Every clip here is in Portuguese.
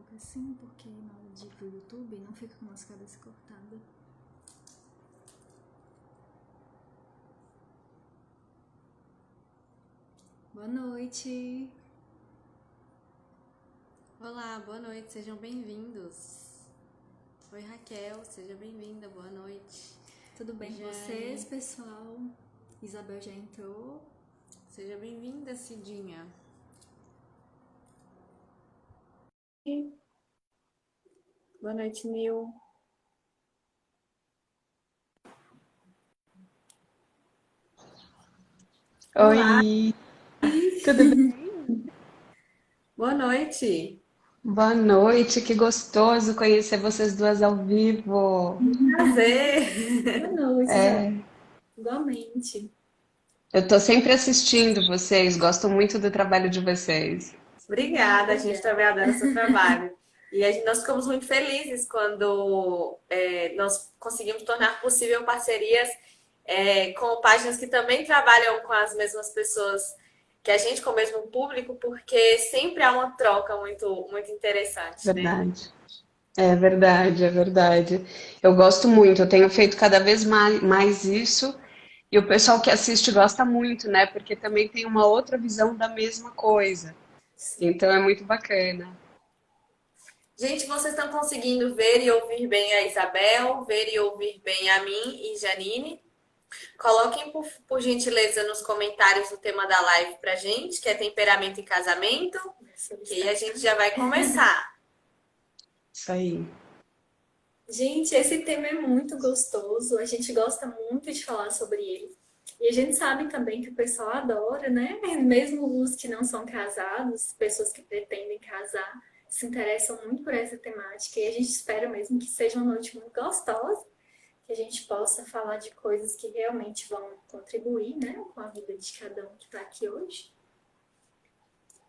coloca assim, porque na hora de ir pro YouTube não fica com umas caras cortadas. Boa noite! Olá, boa noite, sejam bem-vindos. Oi, Raquel, seja bem-vinda, boa noite. Tudo bem com vocês, pessoal? Isabel já entrou. Seja bem-vinda, Cidinha. Boa noite, Nil. Oi, tudo bem? Boa noite. Boa noite, que gostoso conhecer vocês duas ao vivo. Prazer. Boa noite, É, igualmente. eu tô sempre assistindo vocês, gosto muito do trabalho de vocês. Obrigada, a gente também adora o seu trabalho. E nós ficamos muito felizes quando nós conseguimos tornar possível parcerias com páginas que também trabalham com as mesmas pessoas que a gente, com o mesmo público, porque sempre há uma troca muito, muito interessante, né? Verdade. É verdade, é verdade. Eu gosto muito, eu tenho feito cada vez mais isso e o pessoal que assiste gosta muito, né? Porque também tem uma outra visão da mesma coisa. Então é muito bacana. Gente, vocês estão conseguindo ver e ouvir bem a Isabel, ver e ouvir bem a mim e Janine? Coloquem, por gentileza, nos comentários o tema da live pra gente, que é temperamento e casamento, que aí a gente já vai começar. Isso aí. Gente, esse tema é muito gostoso, a gente gosta muito de falar sobre ele. E a gente sabe também que o pessoal adora, né? Mesmo os que não são casados, pessoas que pretendem casar, se interessam muito por essa temática. E a gente espera mesmo que seja uma noite muito gostosa, que a gente possa falar de coisas que realmente vão contribuir, né, com a vida de cada um que está aqui hoje.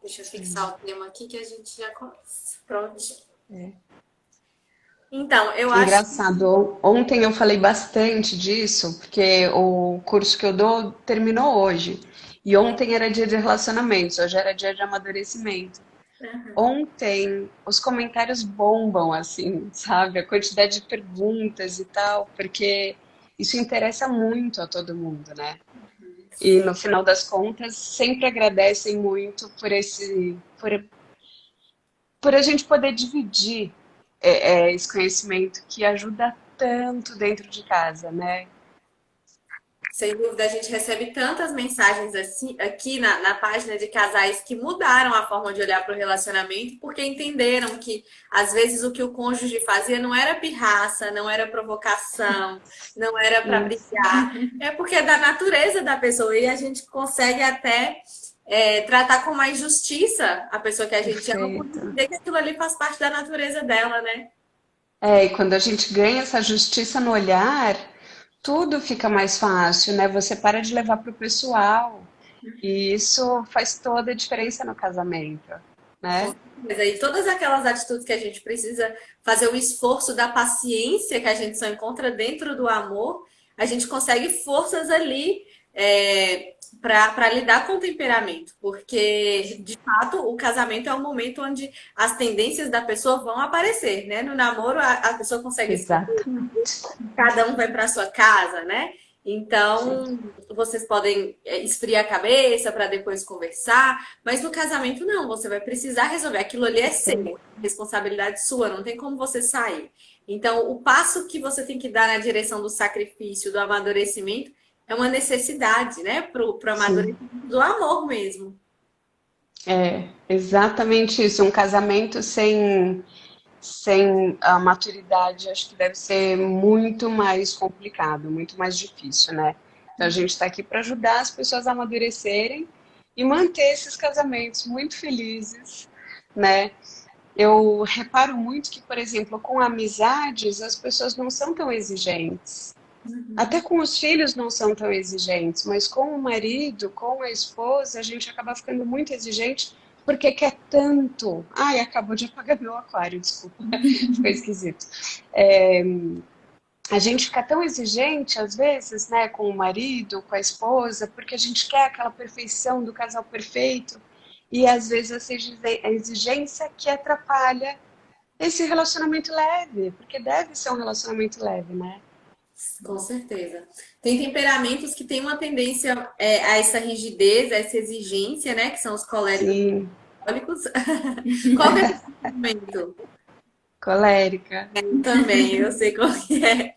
Deixa eu fixar o tema aqui que a gente já começa. Pronto. É. Então, eu acho que Engraçado, ontem eu falei bastante disso, porque o curso que eu dou terminou hoje. E ontem era dia de relacionamentos, hoje era dia de amadurecimento. Ontem os comentários bombam, assim, sabe? A quantidade de perguntas e tal, porque isso interessa muito a todo mundo, né? E no final das contas, sempre agradecem muito por a gente poder dividir esse conhecimento que ajuda tanto dentro de casa, né? sem dúvida, a gente recebe tantas mensagens assim, aqui na página de casais que mudaram a forma de olhar para o relacionamento porque entenderam que, às vezes, o que o cônjuge fazia não era pirraça, não era provocação, não era para Isso. brigar, é porque é da natureza da pessoa e a gente consegue até tratar com mais justiça a pessoa que a gente ama por Perfeito. entender que aquilo ali faz parte da natureza dela, né? É, e quando a gente ganha essa justiça no olhar, tudo fica mais fácil, né? Você para de levar para o pessoal. E isso faz toda a diferença no casamento, Com né? certeza. E todas aquelas atitudes que a gente precisa fazer o esforço da paciência que a gente só encontra dentro do amor, a gente consegue forças ali para lidar com o temperamento, porque de fato o casamento é o momento onde as tendências da pessoa vão aparecer, né? No namoro a pessoa consegue escolher, Exatamente. cada um vai para sua casa, né? Sim. Então, vocês podem esfriar a cabeça para depois conversar, mas no casamento não, você vai precisar resolver. Aquilo ali é seu, responsabilidade sua, não tem como você sair. Então, o passo que você tem que dar na direção do sacrifício, do amadurecimento, é uma necessidade, né? Pro Sim. amadurecimento do amor mesmo. É exatamente isso. Um casamento sem a maturidade, acho que deve ser muito mais complicado, muito mais difícil, né? Então a gente está aqui para ajudar as pessoas a amadurecerem e manter esses casamentos muito felizes, né? Eu reparo muito que, por exemplo, com amizades, as pessoas não são tão exigentes. Até com os filhos não são tão exigentes, mas com o marido, com a esposa, a gente acaba ficando muito exigente porque quer tanto. Ai, acabou de apagar meu aquário, desculpa, ficou esquisito. É, a gente fica tão exigente, às vezes, né, com o marido, com a esposa, porque a gente quer aquela perfeição do casal perfeito, e às vezes essa exigência que atrapalha esse relacionamento leve, porque deve ser um relacionamento leve, né? Com certeza. Tem temperamentos que têm uma tendência a essa rigidez, a essa exigência, né? Que são os coléricos e Sim, cólicos. Qual que é o temperamento? colérica. Também, eu sei qual que é.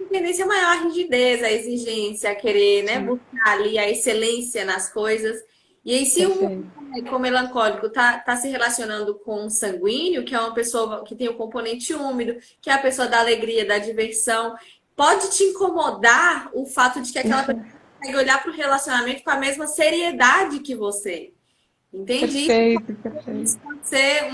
E tendência maior à rigidez, à exigência, a querer, né, Sim, buscar ali a excelência nas coisas. E aí, se um perfeito. com melancólico tá se relacionando com um sanguíneo, que é uma pessoa que tem o componente úmido, que é a pessoa da alegria, da diversão, pode te incomodar o fato de que aquela pessoa consegue olhar para o relacionamento com a mesma seriedade que você. Entende? Perfeito, Isso perfeito. pode ser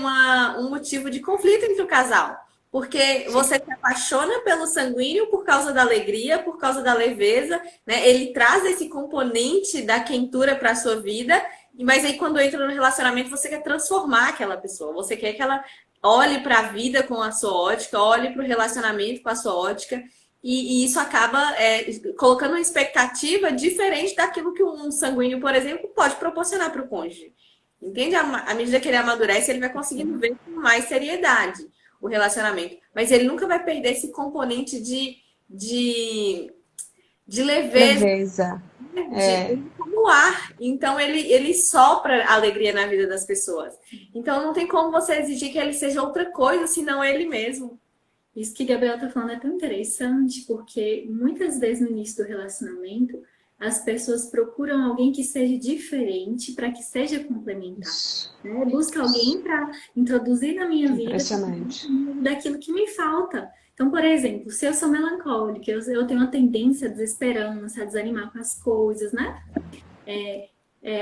um motivo de conflito entre o casal. Porque Sim, você se apaixona pelo sanguíneo por causa da alegria, por causa da leveza, né? Ele traz esse componente da quentura para a sua vida, mas aí quando entra no relacionamento, você quer transformar aquela pessoa. Você quer que ela olhe para a vida com a sua ótica, olhe para o relacionamento com a sua ótica, e isso acaba colocando uma expectativa diferente daquilo que um sanguíneo, por exemplo, pode proporcionar para o cônjuge. Entende? À medida que ele amadurece, ele vai conseguindo ver com mais seriedade o relacionamento. Mas ele nunca vai perder esse componente de, de leveza, leveza. É, de como ar. Então, ele sopra a alegria na vida das pessoas. Então, não tem como você exigir que ele seja outra coisa, senão ele mesmo. Isso que Gabriel está falando é tão interessante, porque muitas vezes no início do relacionamento, as pessoas procuram alguém que seja diferente para que seja complementar. isso. Né? Busca alguém para introduzir na minha vida Impressionante. daquilo que me falta. Então, por exemplo, se eu sou melancólica, eu tenho uma tendência à desesperança, a desanimar com as coisas, né?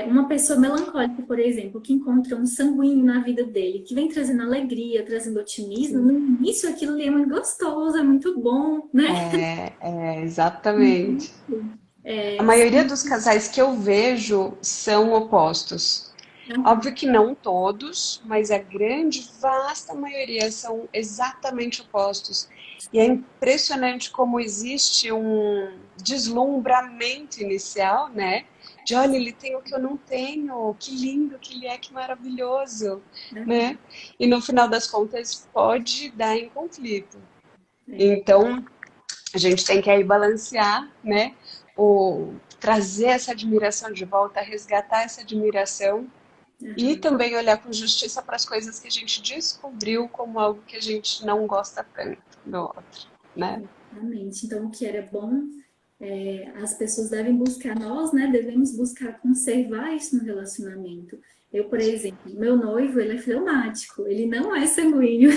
Uma pessoa melancólica, por exemplo, que encontra um sanguíneo na vida dele, que vem trazendo alegria, trazendo otimismo, Sim. no início aquilo ali é muito gostoso, é muito bom, né? Exatamente. A É, maioria dos casais que eu vejo são opostos. Óbvio que não todos, mas a grande, vasta maioria são exatamente opostos. E é impressionante como existe um deslumbramento inicial, né? De olha, ele tem o que eu não tenho, que lindo que ele é, que maravilhoso, né? E no final das contas pode dar em conflito. Então, a gente tem que aí balancear, né? Trazer essa admiração de volta, resgatar essa admiração e também olhar com justiça para as coisas que a gente descobriu como algo que a gente não gosta tanto do outro, né? exatamente. Então, o que era bom, as pessoas devem buscar, nós, né, devemos buscar conservar isso no relacionamento. Eu, por exemplo, meu noivo, ele é fleumático, ele não é sanguíneo.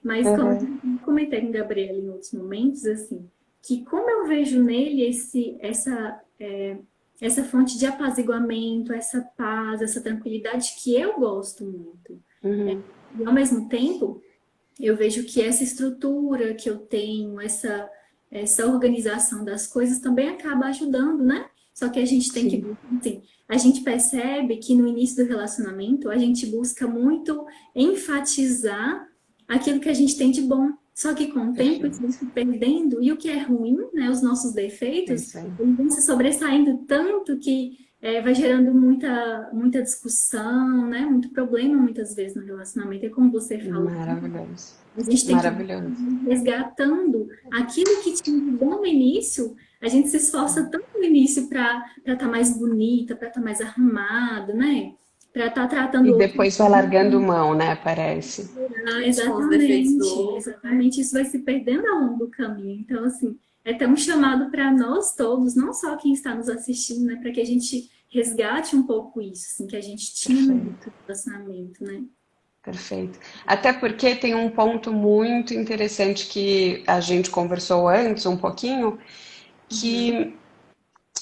Mas como Uhum. eu comentei com o Gabriel em outros momentos, assim, que como eu vejo nele essa fonte de apaziguamento, essa paz, essa tranquilidade que eu gosto muito. Uhum. E ao mesmo tempo, eu vejo que essa estrutura que eu tenho, essa organização das coisas também acaba ajudando, né? Só que a gente tem que, Sim, assim, a gente percebe que no início do relacionamento a gente busca muito enfatizar aquilo que a gente tem de bom. Só que com o tempo isso vai perfeito. se perdendo e o que é ruim, né, os nossos É defeitos, isso aí. eles vão se sobressaindo tanto que vai gerando muita discussão, né, muito problema muitas vezes no relacionamento. É como você falou, Maravilhoso. a gente tem que ir Maravilhoso. resgatando aquilo que tinha de bom no início. A gente se esforça tanto no início para estar mais bonita, para estar mais arrumado, né? Para estar tratando E o outro. depois vai largando mão, né? Parece. Com os defeitos do Exatamente, outro. exatamente. Isso vai se perdendo ao longo do caminho. Então, assim, é até um chamado para nós todos, não só quem está nos assistindo, né? Para que a gente resgate um pouco isso, assim, que a gente tinha no Perfeito. relacionamento, né? Perfeito. Até porque tem um ponto muito interessante que a gente conversou antes um pouquinho, Uhum, que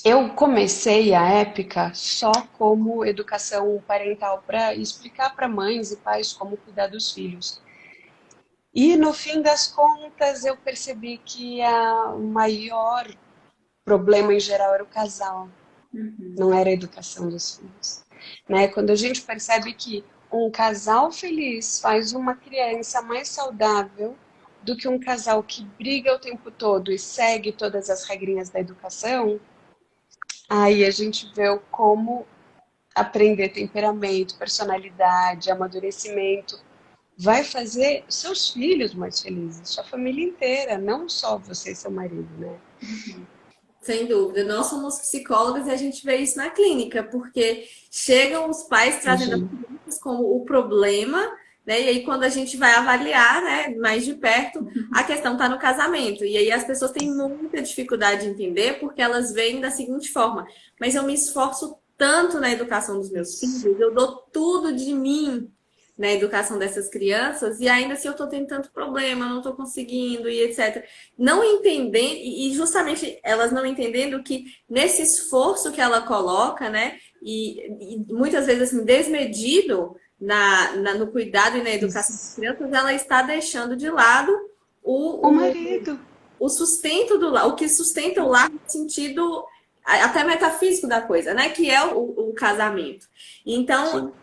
eu comecei a Épica só como educação parental para explicar para mães e pais como cuidar dos filhos. E no fim das contas eu percebi que o maior problema em geral era o casal, uhum, não era a educação dos filhos. Né? Quando a gente percebe que um casal feliz faz uma criança mais saudável do que um casal que briga o tempo todo e segue todas as regrinhas da educação, aí a gente vê como aprender temperamento, personalidade, amadurecimento, vai fazer seus filhos mais felizes, sua família inteira, não só você e seu marido, né? Sem dúvida. Nós somos psicólogos e a gente vê isso na clínica, porque chegam os pais trazendo as crianças como o problema, né? E aí, quando a gente vai avaliar, né, mais de perto, a questão está no casamento. E aí as pessoas têm muita dificuldade de entender, porque elas veem da seguinte forma: mas eu me esforço tanto na educação dos meus filhos, eu dou tudo de mim na educação dessas crianças, e ainda assim eu estou tendo tanto problema, não estou conseguindo, e etc. Não entendendo, e justamente elas não entendendo que nesse esforço que ela coloca, né, e muitas vezes assim, desmedido no cuidado e na educação das crianças, ela está deixando de lado O marido. o sustento do lar, o que sustenta o lar no sentido até metafísico da coisa, né? Que é o casamento. Então,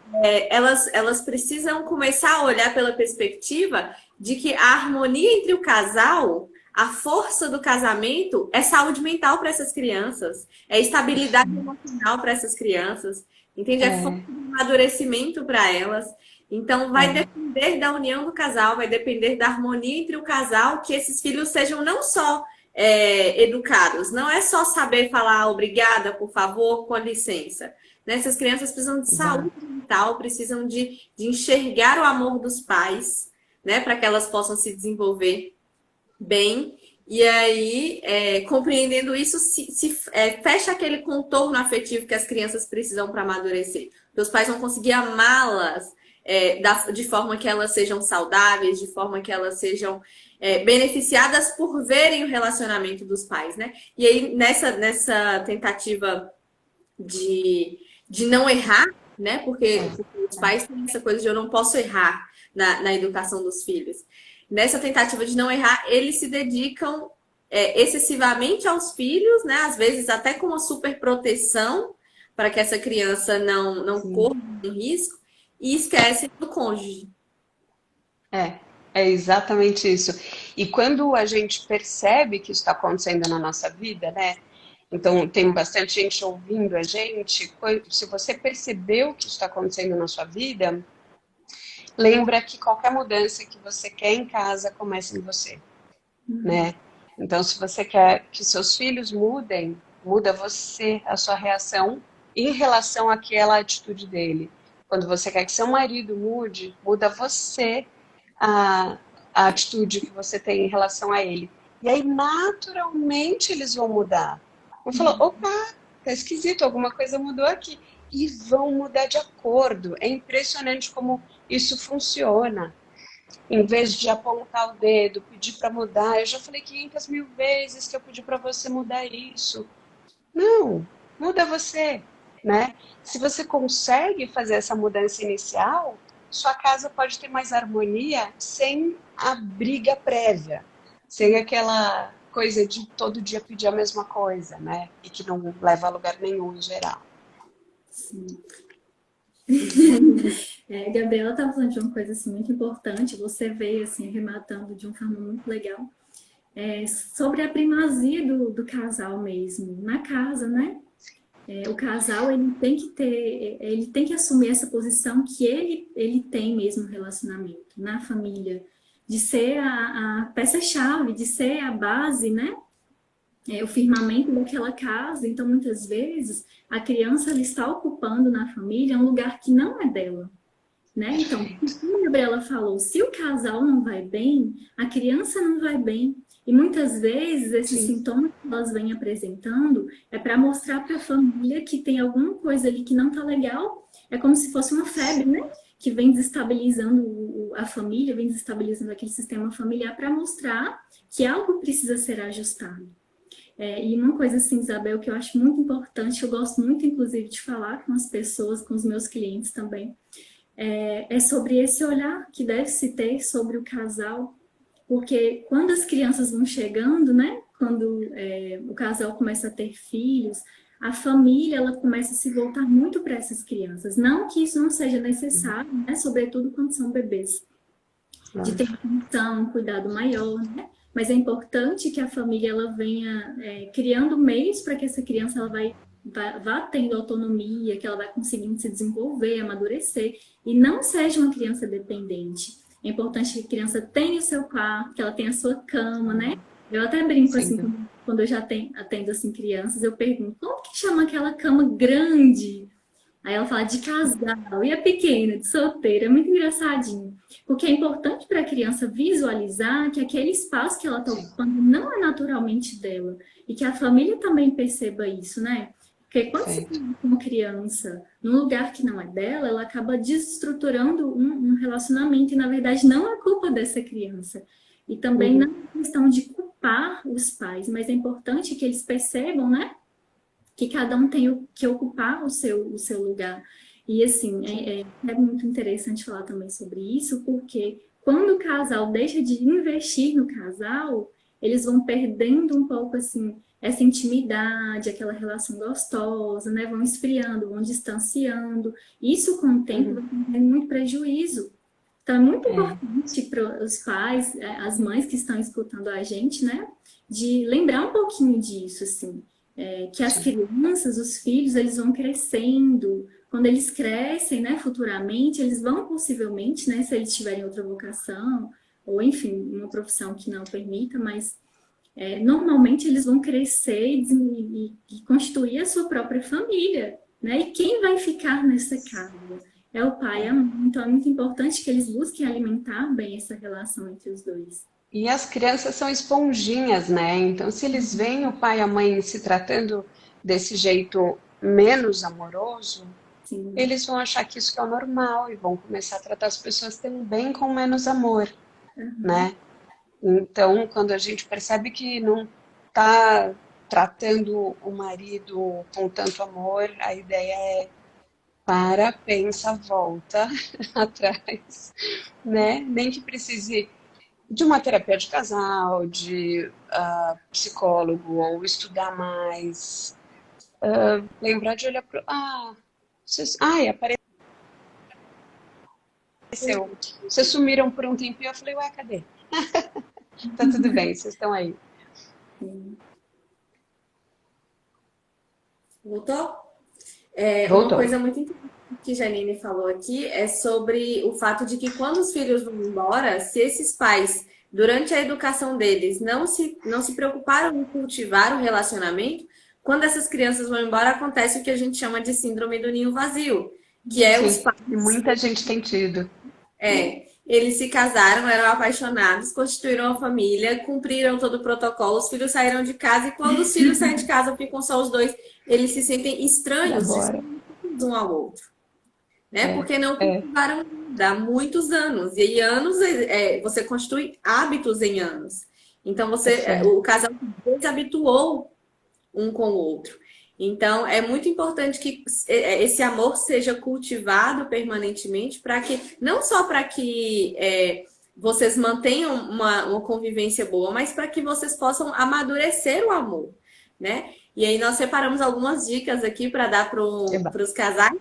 elas precisam começar a olhar pela perspectiva de que a harmonia entre o casal, a força do casamento é saúde mental para essas crianças, é estabilidade emocional para essas crianças, entende? É força de amadurecimento para elas. Então, vai depender da união do casal, vai depender da harmonia entre o casal, que esses filhos sejam não só educados, não é só saber falar obrigada, por favor, com licença. Né? Essas crianças precisam de saúde mental, precisam de enxergar o amor dos pais, né? Para que elas possam se desenvolver bem. E aí, compreendendo isso, fecha aquele contorno afetivo que as crianças precisam para amadurecer. Os pais vão conseguir amá-las de forma que elas sejam saudáveis, de forma que elas sejam beneficiadas por verem o relacionamento dos pais, né? E aí, nessa tentativa de não errar, né? Porque os pais têm essa coisa de eu não posso errar na educação dos filhos. Nessa tentativa de não errar, eles se dedicam excessivamente aos filhos, né? Às vezes até com uma super proteção para que essa criança não corra um risco, e esquecem do cônjuge. É exatamente isso. E quando a gente percebe que isso está acontecendo na nossa vida, né? Então, tem bastante gente ouvindo a gente. Se você percebeu que isso está acontecendo na sua vida, lembra que qualquer mudança que você quer em casa começa em você, né? Então, se você quer que seus filhos mudem, muda você, a sua reação em relação àquela atitude dele. Quando você quer que seu marido mude, muda você a atitude que você tem em relação a ele. E aí, naturalmente, eles vão mudar. Vão falar, opa, tá esquisito, alguma coisa mudou aqui. E vão mudar de acordo. É impressionante como isso funciona. Em vez de apontar o dedo, pedir para mudar, eu já falei 500 mil vezes que eu pedi para você mudar isso. Não, muda você, né? Se você consegue fazer essa mudança inicial, sua casa pode ter mais harmonia sem a briga prévia, sem aquela coisa de todo dia pedir a mesma coisa, né? E que não leva a lugar nenhum em geral. Sim. Gabriela estava falando de uma coisa assim, muito importante, você veio assim, rematando de uma forma muito legal, sobre a primazia do casal mesmo, na casa, né? O casal ele tem que assumir essa posição que ele tem mesmo no relacionamento, na família, de ser a peça-chave, de ser a base, né? O firmamento daquela casa. Então, muitas vezes, a criança ela está ocupando na família um lugar que não é dela, né? Então, como a Gabriela falou, se o casal não vai bem, a criança não vai bem. E muitas vezes esses sintomas que elas vêm apresentando é para mostrar para a família que tem alguma coisa ali que não está legal. É como se fosse uma febre, né? Que vem desestabilizando a família, vem desestabilizando aquele sistema familiar para mostrar que algo precisa ser ajustado. E uma coisa assim, Isabel, que eu acho muito importante, eu gosto muito, inclusive, de falar com as pessoas, com os meus clientes também, é sobre esse olhar que deve se ter sobre o casal. Porque quando as crianças vão chegando, né? Quando o casal começa a ter filhos, a família ela começa a se voltar muito para essas crianças. Não que isso não seja necessário, né? Sobretudo quando são bebês. De ter atenção, um cuidado maior, né? Mas é importante que a família ela venha criando meios para que essa criança ela vai vá tendo autonomia, que ela vai conseguindo se desenvolver, amadurecer, e não seja uma criança dependente. É importante que a criança tenha o seu quarto, que ela tenha a sua cama, né? Eu até brinco Sem assim, dúvida. quando eu já atendo assim, crianças, eu pergunto, como que chama aquela cama grande? Aí ela fala de casal, e a pequena, de solteira, é muito engraçadinho. Porque é importante para a criança visualizar que aquele espaço que ela está Sim, ocupando não é naturalmente dela. E que a família também perceba isso, né? Porque quando se perfeito. coloca uma criança num lugar que não é dela, ela acaba desestruturando um relacionamento, e na verdade não é culpa dessa criança. E também não Uhum. é questão de culpar os pais, mas é importante que eles percebam, né? Que cada um tem que ocupar o seu lugar. E assim, Sim. é muito interessante falar também sobre isso, porque quando o casal deixa de investir no casal, eles vão perdendo um pouco assim essa intimidade, aquela relação gostosa, né? Vão esfriando, vão distanciando. Isso com o tempo vai Uhum. tendo muito prejuízo. Então é muito É, importante para os pais, as mães que estão escutando a gente, né? De lembrar um pouquinho disso, assim que as sim. crianças, os filhos, eles vão crescendo. Quando eles crescem, né, futuramente, eles vão possivelmente, né, se eles tiverem outra vocação, ou enfim, uma profissão que não permita, mas normalmente eles vão crescer e constituir a sua própria família, né? E quem vai ficar nessa casa? É o pai e a É. mãe. Então é muito importante que eles busquem alimentar bem essa relação entre os dois. E as crianças são esponjinhas, né? Então, se eles veem o pai e a mãe se tratando desse jeito menos amoroso, Sim. eles vão achar que isso que é o normal e vão começar a tratar as pessoas também com menos amor, né? Então, quando a gente percebe que não está tratando o marido com tanto amor, a ideia é para, pensa, volta atrás, né? Nem que precise de uma terapia de casal, de psicólogo, ou estudar mais, lembrar de olhar para. Ah, vocês, ai, apareceu. Vocês sumiram por um tempinho. Eu falei, ué, cadê? Tá tudo bem, vocês estão aí. Voltou? Uma Voltou. coisa muito interessante que Janine falou aqui é sobre o fato de que quando os filhos vão embora, se esses pais, durante a educação deles, não se preocuparam em cultivar o relacionamento, quando essas crianças vão embora, acontece o que a gente chama de síndrome do ninho vazio, que é os Sim, e pais. muita gente tem tido. Eles se casaram, eram apaixonados, constituíram uma família, cumpriram todo o protocolo, os filhos saíram de casa e quando os filhos saem de casa, ficam só os dois, eles se sentem E estranhos, agora? distantes um ao outro, né? É, Porque não é, cultivaram nada há muitos anos. E aí, anos, você constitui hábitos em anos. Então, o perfeito. casal se desabituou um com o outro. Então, é muito importante que esse amor seja cultivado permanentemente para que, não só para que vocês mantenham uma convivência boa, mas para que vocês possam amadurecer o amor, né? E aí nós separamos algumas dicas aqui para dar para Eba. os casais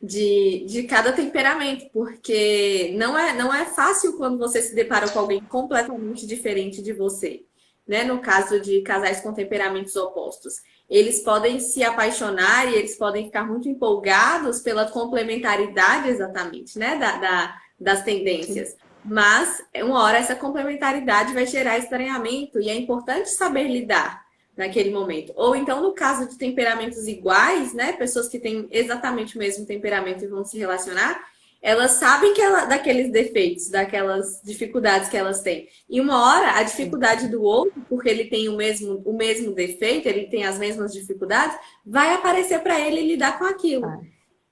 de cada temperamento, porque não é fácil quando você se depara com alguém completamente diferente de você, né? No caso de casais com temperamentos opostos. Eles podem se apaixonar e eles podem ficar muito empolgados pela complementaridade exatamente, né? Das Sim, tendências. Mas, uma hora, essa complementaridade vai gerar estranhamento e é importante saber lidar naquele momento. Ou então, no caso de temperamentos iguais, né? Pessoas que têm exatamente o mesmo temperamento e vão se relacionar, elas sabem daqueles defeitos, daquelas dificuldades que elas têm. E uma hora, a sim. dificuldade do outro, porque ele tem o mesmo defeito, ele tem as mesmas dificuldades, vai aparecer para ele lidar com aquilo. Ah,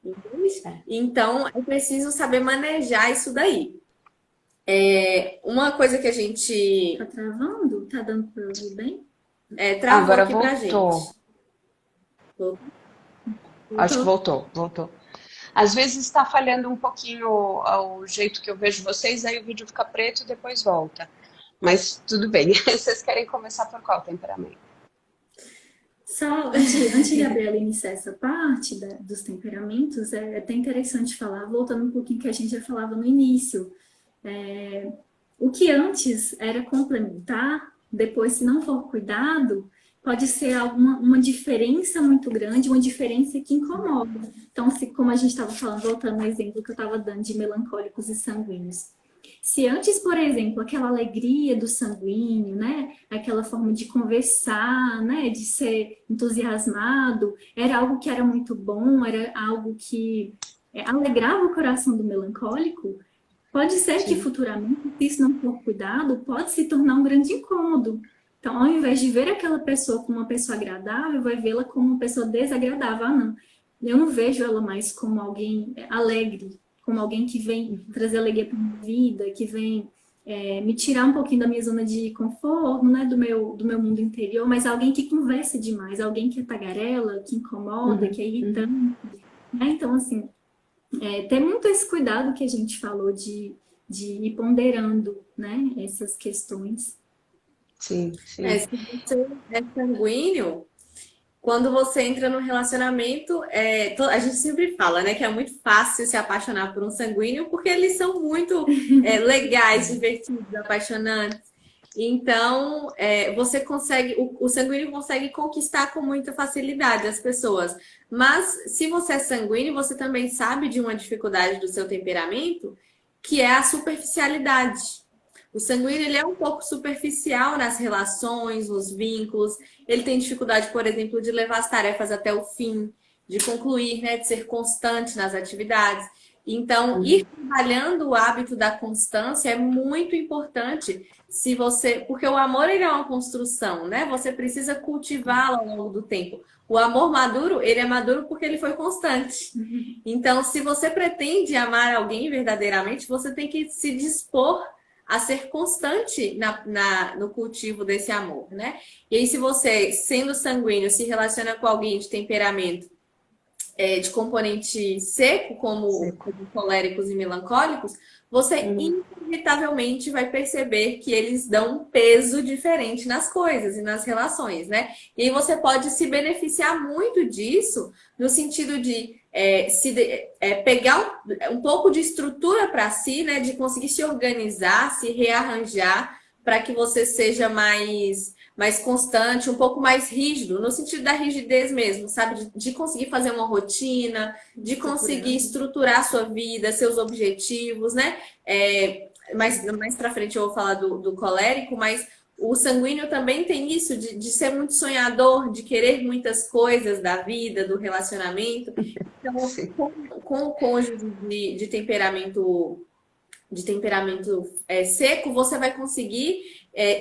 Entende? é. Então, é preciso saber manejar isso daí. Uma coisa que a gente Tá travando? Tá dando para ouvir bem? travou Agora aqui pra gente. voltou. Acho que Voltou? voltou. Às vezes está falhando um pouquinho o jeito que eu vejo vocês, aí o vídeo fica preto e depois volta. Mas tudo bem. Vocês querem começar por qual temperamento? Só antes de Gabriela iniciar essa parte dos temperamentos, é até interessante falar, voltando um pouquinho que a gente já falava no início. O que antes era complementar, depois, se não for cuidado, pode ser uma diferença muito grande, uma diferença que incomoda. Então, se, como a gente estava falando, voltando ao exemplo que eu estava dando de melancólicos e sanguíneos. Se antes, por exemplo, aquela alegria do sanguíneo, né, aquela forma de conversar, né, de ser entusiasmado, era algo que era muito bom, era algo que alegrava o coração do melancólico, pode ser que Sim. futuramente, se isso não for cuidado, pode se tornar um grande incômodo. Então, ao invés de ver aquela pessoa como uma pessoa agradável, vai vê-la como uma pessoa desagradável. Ah, não. Eu não vejo ela mais como alguém alegre, como alguém que vem trazer alegria para minha vida, que vem me tirar um pouquinho da minha zona de conforto, né, do meu mundo interior, mas alguém que conversa demais, alguém que é tagarela, que incomoda, que é irritante. Né? Então, assim, ter muito esse cuidado que a gente falou de ir ponderando, né, essas questões. Sim, sim. Se você é sanguíneo, quando você entra no relacionamento, a gente sempre fala, né, que é muito fácil se apaixonar por um sanguíneo, porque eles são muito legais, divertidos, apaixonantes. Então, você consegue, o sanguíneo consegue conquistar com muita facilidade as pessoas. Mas, se você é sanguíneo, você também sabe de uma dificuldade do seu temperamento, que é a superficialidade. O sanguíneo ele é um pouco superficial nas relações, nos vínculos. Ele tem dificuldade, por exemplo, de levar as tarefas até o fim, de concluir, né, de ser constante nas atividades. Então, ir trabalhando o hábito da constância é muito importante se você, porque o amor ele é uma construção, né? Você precisa cultivá-lo ao longo do tempo. O amor maduro, ele é maduro porque ele foi constante. Então, se você pretende amar alguém verdadeiramente, você tem que se dispor a ser constante no cultivo desse amor, né? E aí, se você, sendo sanguíneo, se relaciona com alguém de temperamento de componente seco, como coléricos e melancólicos, você inevitavelmente vai perceber que eles dão um peso diferente nas coisas e nas relações, né? E aí você pode se beneficiar muito disso no sentido de pegar um pouco de estrutura para si, né? De conseguir se organizar, se rearranjar para que você seja mais constante, um pouco mais rígido, no sentido da rigidez mesmo, sabe? De conseguir fazer uma rotina, de conseguir estruturar a sua vida, seus objetivos, né? Mais pra frente eu vou falar do colérico, mas o sanguíneo também tem isso, de ser muito sonhador, de querer muitas coisas da vida, do relacionamento. Então, com o cônjuge de temperamento seco, você vai conseguir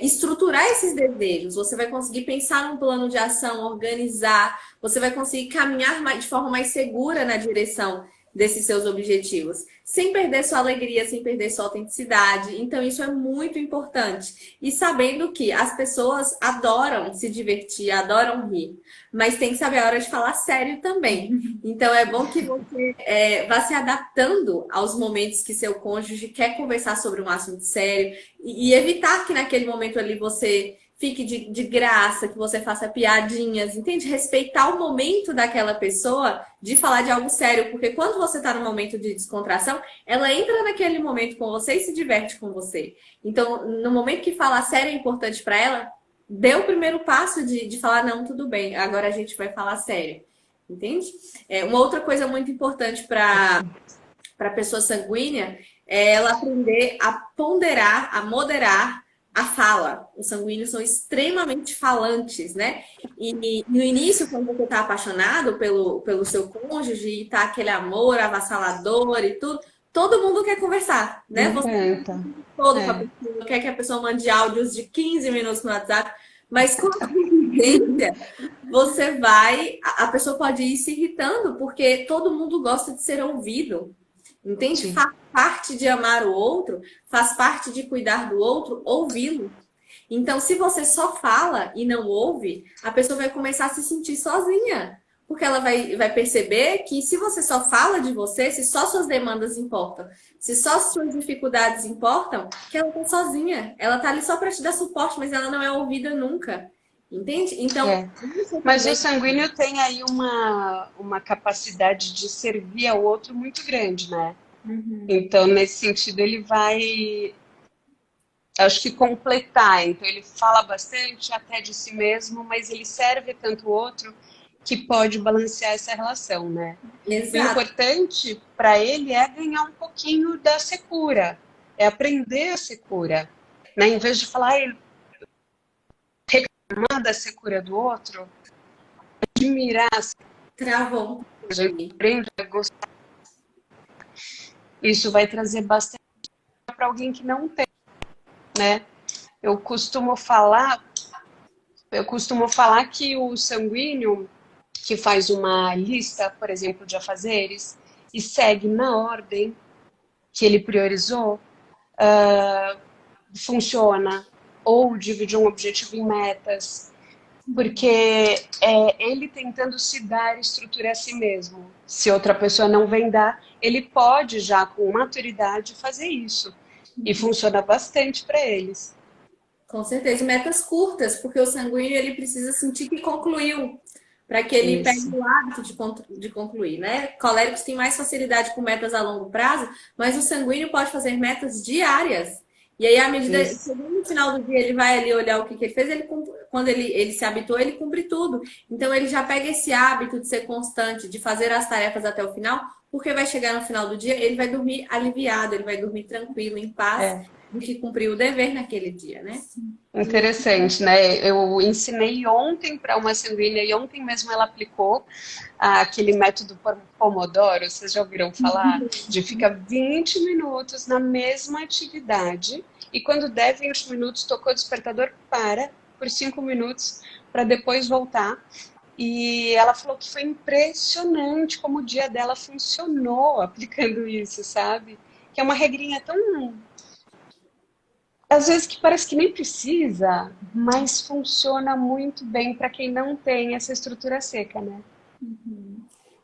estruturar esses desejos, você vai conseguir pensar num plano de ação, organizar, você vai conseguir caminhar de forma mais segura na direção desses seus objetivos, sem perder sua alegria, sem perder sua autenticidade. Então, isso é muito importante. E sabendo que as pessoas adoram se divertir, adoram rir, mas tem que saber a hora de falar sério também. Então, é bom que você vá se adaptando aos momentos que seu cônjuge quer conversar sobre um assunto sério e evitar que naquele momento ali você fique de graça, que você faça piadinhas, entende? Respeitar o momento daquela pessoa de falar de algo sério, porque quando você está no momento de descontração, ela entra naquele momento com você e se diverte com você. Então, no momento que falar sério é importante para ela, dê o primeiro passo de falar, não, tudo bem, agora a gente vai falar sério. Entende? Uma outra coisa muito importante para a pessoa sanguínea é ela aprender a ponderar, a moderar a fala. Os sanguíneos são extremamente falantes, né? E no início, quando você está apaixonado pelo seu cônjuge e tá aquele amor avassalador e tudo, todo mundo quer conversar, né? Você todo com a pessoa, quer que a pessoa mande áudios de 15 minutos no WhatsApp, mas com a convivência, a pessoa pode ir se irritando, porque todo mundo gosta de ser ouvido. Entende? Sim. Faz parte de amar o outro, faz parte de cuidar do outro, ouvi-lo. Então, se você só fala e não ouve, a pessoa vai começar a se sentir sozinha. Porque ela vai perceber que se você só fala de você, se só suas demandas importam, se só suas dificuldades importam, que ela tá sozinha. Ela tá ali só para te dar suporte, mas ela não é ouvida nunca. Entende? Então, mas o sanguíneo tem aí uma capacidade de servir ao outro muito grande, né? Então, nesse sentido, ele vai acho que completar. Então, ele fala bastante até de si mesmo, mas ele serve tanto o outro que pode balancear essa relação, né? O Exato. importante para ele é ganhar um pouquinho da secura, é aprender a secura, né? Em vez de falar, reclamar da secura do outro, admirar a Travou. secura, aprende a gostar. Isso vai trazer bastante para alguém que não tem, né? Eu costumo falar que o sanguíneo que faz uma lista, por exemplo, de afazeres e segue na ordem que ele priorizou, funciona. Ou dividir um objetivo em metas, porque é ele tentando se dar estrutura a si mesmo. Se outra pessoa não vem dar, ele pode já com maturidade fazer isso. E funciona bastante para eles. Com certeza, e metas curtas, porque o sanguíneo ele precisa sentir que concluiu, para que ele pegue Isso. o hábito de concluir, né? Coléricos têm mais facilidade com metas a longo prazo, mas o sanguíneo pode fazer metas diárias. E aí, à medida que Isso. no final do dia ele vai ali olhar o que ele fez, quando ele se habituou, ele cumpre tudo. Então ele já pega esse hábito de ser constante, de fazer as tarefas até o final, porque vai chegar no final do dia, ele vai dormir aliviado, ele vai dormir tranquilo, em paz, do que cumprir o dever naquele dia, né? Interessante, né? Eu ensinei ontem para uma sanguínea e ontem mesmo ela aplicou aquele método Pomodoro, vocês já ouviram falar? De ficar 20 minutos na mesma atividade e quando der 20 minutos, tocou o despertador, para por 5 minutos para depois voltar. E ela falou que foi impressionante como o dia dela funcionou aplicando isso, sabe? Que é uma regrinha tão às vezes que parece que nem precisa, mas funciona muito bem para quem não tem essa estrutura seca, né?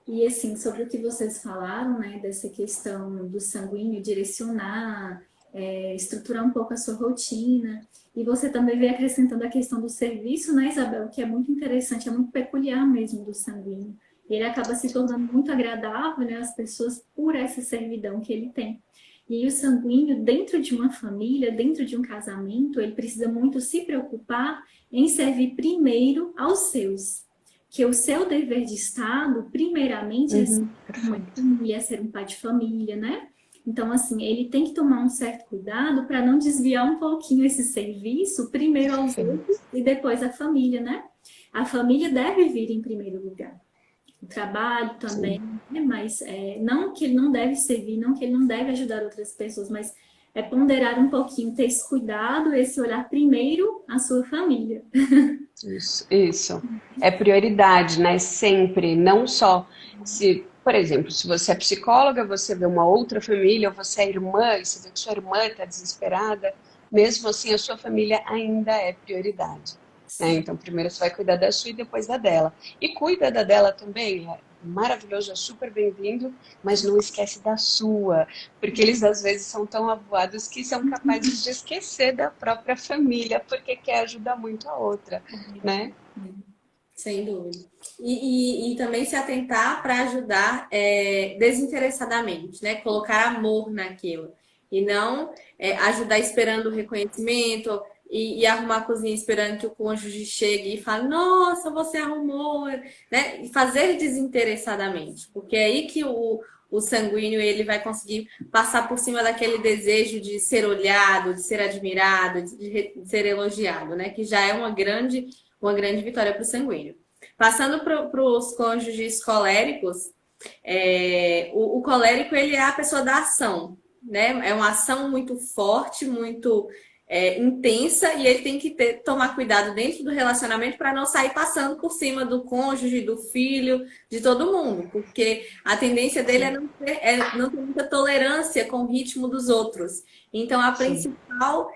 E assim, sobre o que vocês falaram, né, dessa questão do sanguíneo direcionar, estruturar um pouco a sua rotina, e você também veio acrescentando a questão do serviço, né, Isabel, que é muito interessante, é muito peculiar mesmo do sanguíneo. Ele acaba se tornando muito agradável, né, às pessoas por essa servidão que ele tem. E o sanguíneo, dentro de uma família, dentro de um casamento, ele precisa muito se preocupar em servir primeiro aos seus. Que o seu dever de Estado, primeiramente, é ser uma família, é ser um pai de família, né? Então, assim, ele tem que tomar um certo cuidado para não desviar um pouquinho esse serviço, primeiro aos outros e depois à família, né? A família deve vir em primeiro lugar. O trabalho também, né? Mas não que ele não deve servir, não que ele não deve ajudar outras pessoas, mas é ponderar um pouquinho, ter esse cuidado, esse olhar primeiro à sua família. Isso. É prioridade, né? Sempre, não só se, por exemplo, se você é psicóloga, você vê uma outra família, ou você é irmã, e você vê que sua irmã está desesperada, mesmo assim a sua família ainda é prioridade. Né? Então, primeiro você vai cuidar da sua e depois da dela. E cuida da dela também, é maravilhoso, é super bem-vindo, mas não esquece da sua, porque eles às vezes são tão avoados que são capazes de esquecer da própria família, porque quer ajudar muito a outra, né? Sem dúvida. E também se atentar para ajudar desinteressadamente, né? Colocar amor naquilo. E não ajudar esperando o reconhecimento e arrumar a cozinha esperando que o cônjuge chegue e fale, nossa, você arrumou, né? E fazer desinteressadamente. Porque é aí que o sanguíneo ele vai conseguir passar por cima daquele desejo de ser olhado, de ser admirado, de ser elogiado, né? Que já é uma grande vitória para o sanguíneo. Passando para os cônjuges coléricos, o colérico ele é a pessoa da ação, né? É uma ação muito forte, muito intensa, e ele tem que tomar cuidado dentro do relacionamento para não sair passando por cima do cônjuge, do filho, de todo mundo, porque a tendência dele é não ter muita tolerância com o ritmo dos outros. Então, a principal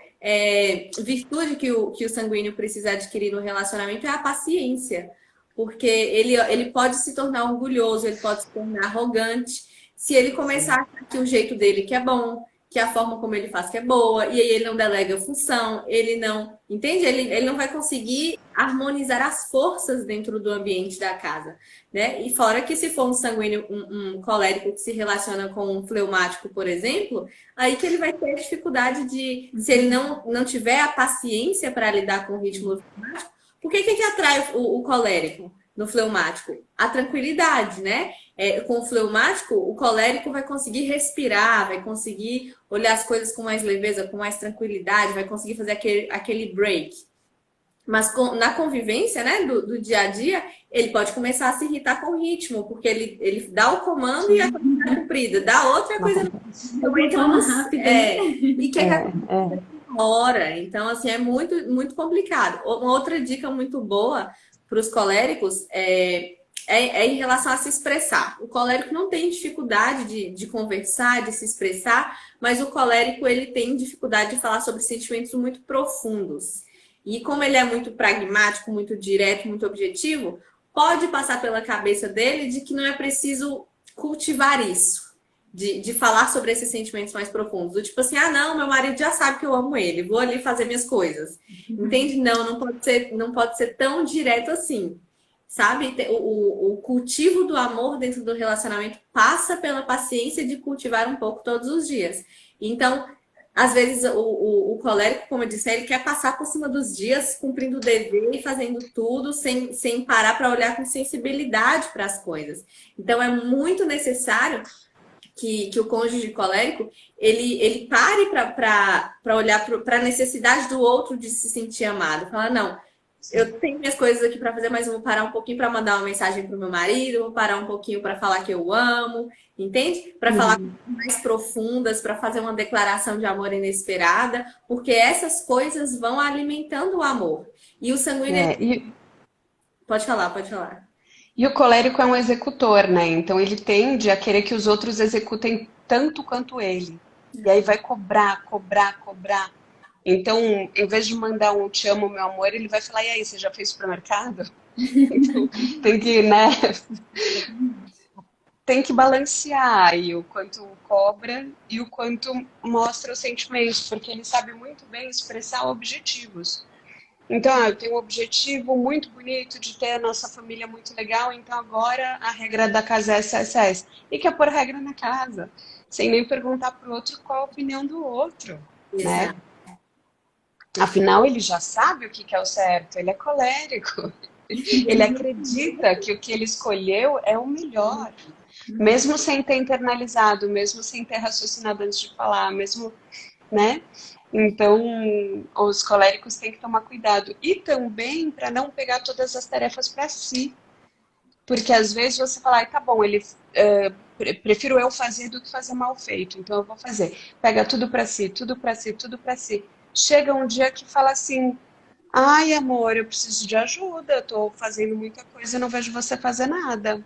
virtude que o sanguíneo precisa adquirir no relacionamento é a paciência, porque ele pode se tornar orgulhoso, ele pode se tornar arrogante, se ele começar a achar que o jeito dele que é bom, que a forma como ele faz que é boa, e aí ele não delega função, ele não, entende? Ele não vai conseguir harmonizar as forças dentro do ambiente da casa, né? E fora que se for um sanguíneo, um colérico que se relaciona com um fleumático, por exemplo, aí que ele vai ter dificuldade de, se ele não tiver a paciência para lidar com o ritmo fleumático, por que atrai o colérico no fleumático? A tranquilidade, né? Com o fleumático, o colérico vai conseguir respirar, vai conseguir olhar as coisas com mais leveza, com mais tranquilidade, vai conseguir fazer aquele break. Mas na convivência, né, do dia a dia, ele pode começar a se irritar com o ritmo, porque ele dá o comando e a coisa está cumprida, dá outra coisa. E que hora. Então, assim, é muito, muito complicado. Uma outra dica muito boa para os coléricos é em relação a se expressar. O colérico não tem dificuldade de conversar, de se expressar, mas o colérico ele tem dificuldade de falar sobre sentimentos muito profundos. E como ele é muito pragmático, muito direto, muito objetivo, pode passar pela cabeça dele de que não é preciso cultivar isso, de falar sobre esses sentimentos mais profundos. Do tipo assim, não, meu marido já sabe que eu amo ele, vou ali fazer minhas coisas. Entende? Não pode ser tão direto assim. Sabe? O cultivo do amor dentro do relacionamento passa pela paciência de cultivar um pouco todos os dias. Então, às vezes, o colérico, como eu disse, ele quer passar por cima dos dias, cumprindo o dever e fazendo tudo sem parar para olhar com sensibilidade para as coisas. Então, é muito necessário que o cônjuge colérico ele pare para olhar para a necessidade do outro de se sentir amado. Falar, não, eu tenho minhas coisas aqui para fazer, mas eu vou parar um pouquinho para mandar uma mensagem para o meu marido, vou parar um pouquinho para falar que eu amo, entende? Para falar mais profundas, para fazer uma declaração de amor inesperada, porque essas coisas vão alimentando o amor. E o sanguíneo... Pode falar, pode falar. E o colérico é um executor, né? Então ele tende a querer que os outros executem tanto quanto ele. E aí vai cobrar. Então, em vez de mandar um te amo, meu amor, ele vai falar, e aí, você já fez supermercado? Então, tem que, né? Tem que balancear aí o quanto cobra e o quanto mostra os sentimentos, porque ele sabe muito bem expressar objetivos. Então, eu tenho um objetivo muito bonito de ter a nossa família muito legal, então agora a regra da casa é essa. E quer pôr regra na casa, sem nem perguntar pro outro qual a opinião do outro, né? Afinal, ele já sabe o que é o certo, ele é colérico. Ele acredita que o que ele escolheu é o melhor. Mesmo sem ter internalizado, mesmo sem ter raciocinado antes de falar, mesmo, né? Então, os coléricos têm que tomar cuidado. E também para não pegar todas as tarefas para si. Porque às vezes você fala, tá bom, prefiro eu fazer do que fazer mal feito, então eu vou fazer. Pega tudo para si, tudo para si, tudo para si. Chega um dia que fala assim, ai amor, eu preciso de ajuda, eu tô fazendo muita coisa e não vejo você fazer nada.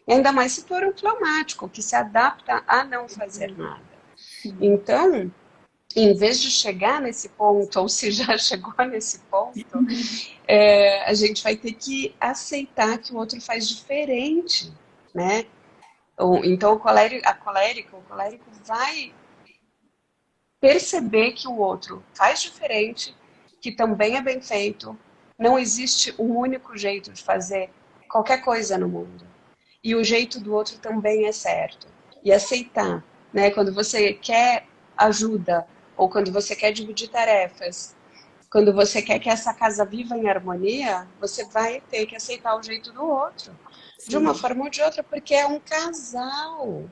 E ainda mais se for um fleumático, que se adapta a não fazer nada. Então, em vez de chegar nesse ponto, ou se já chegou nesse ponto, a gente vai ter que aceitar que o outro faz diferente, né? Então, o colérico vai perceber que o outro faz diferente, que também é bem feito. Não existe um único jeito de fazer qualquer coisa no mundo. E o jeito do outro também é certo. E aceitar, né? Quando você quer ajuda, ou quando você quer dividir tarefas, quando você quer que essa casa viva em harmonia, você vai ter que aceitar o jeito do outro. Sim. De uma forma ou de outra, porque é um casal.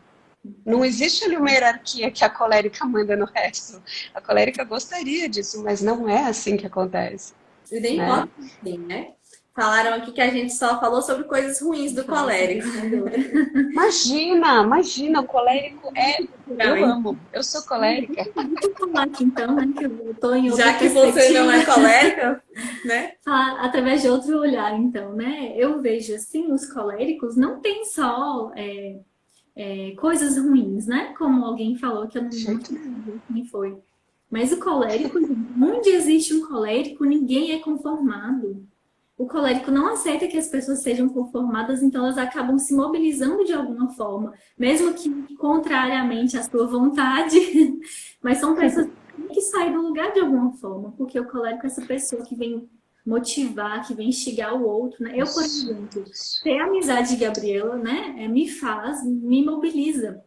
Não existe ali uma hierarquia que a colérica manda no resto. A colérica gostaria disso, mas não é assim que acontece. E nem pode assim, né? Falaram aqui que a gente só falou sobre coisas ruins do colérico. Imagina, o colérico eu amo, eu sou colérica. Vou falar aqui então, né? Que eu tô em outra Já que você não é colérica, né? Falar através de outro olhar, então, né? Eu vejo assim, os coléricos não tem só coisas ruins, né? Como alguém falou que eu não sei quem foi. Mas o colérico, onde existe um colérico, ninguém é conformado. o colérico não aceita que as pessoas sejam conformadas, então elas acabam se mobilizando de alguma forma, mesmo que contrariamente à sua vontade, mas são pessoas que têm que sair do lugar de alguma forma, porque o colérico é essa pessoa que vem motivar, que vem instigar o outro, né? Eu, por exemplo, ter a amizade de Gabriela, né, me mobiliza,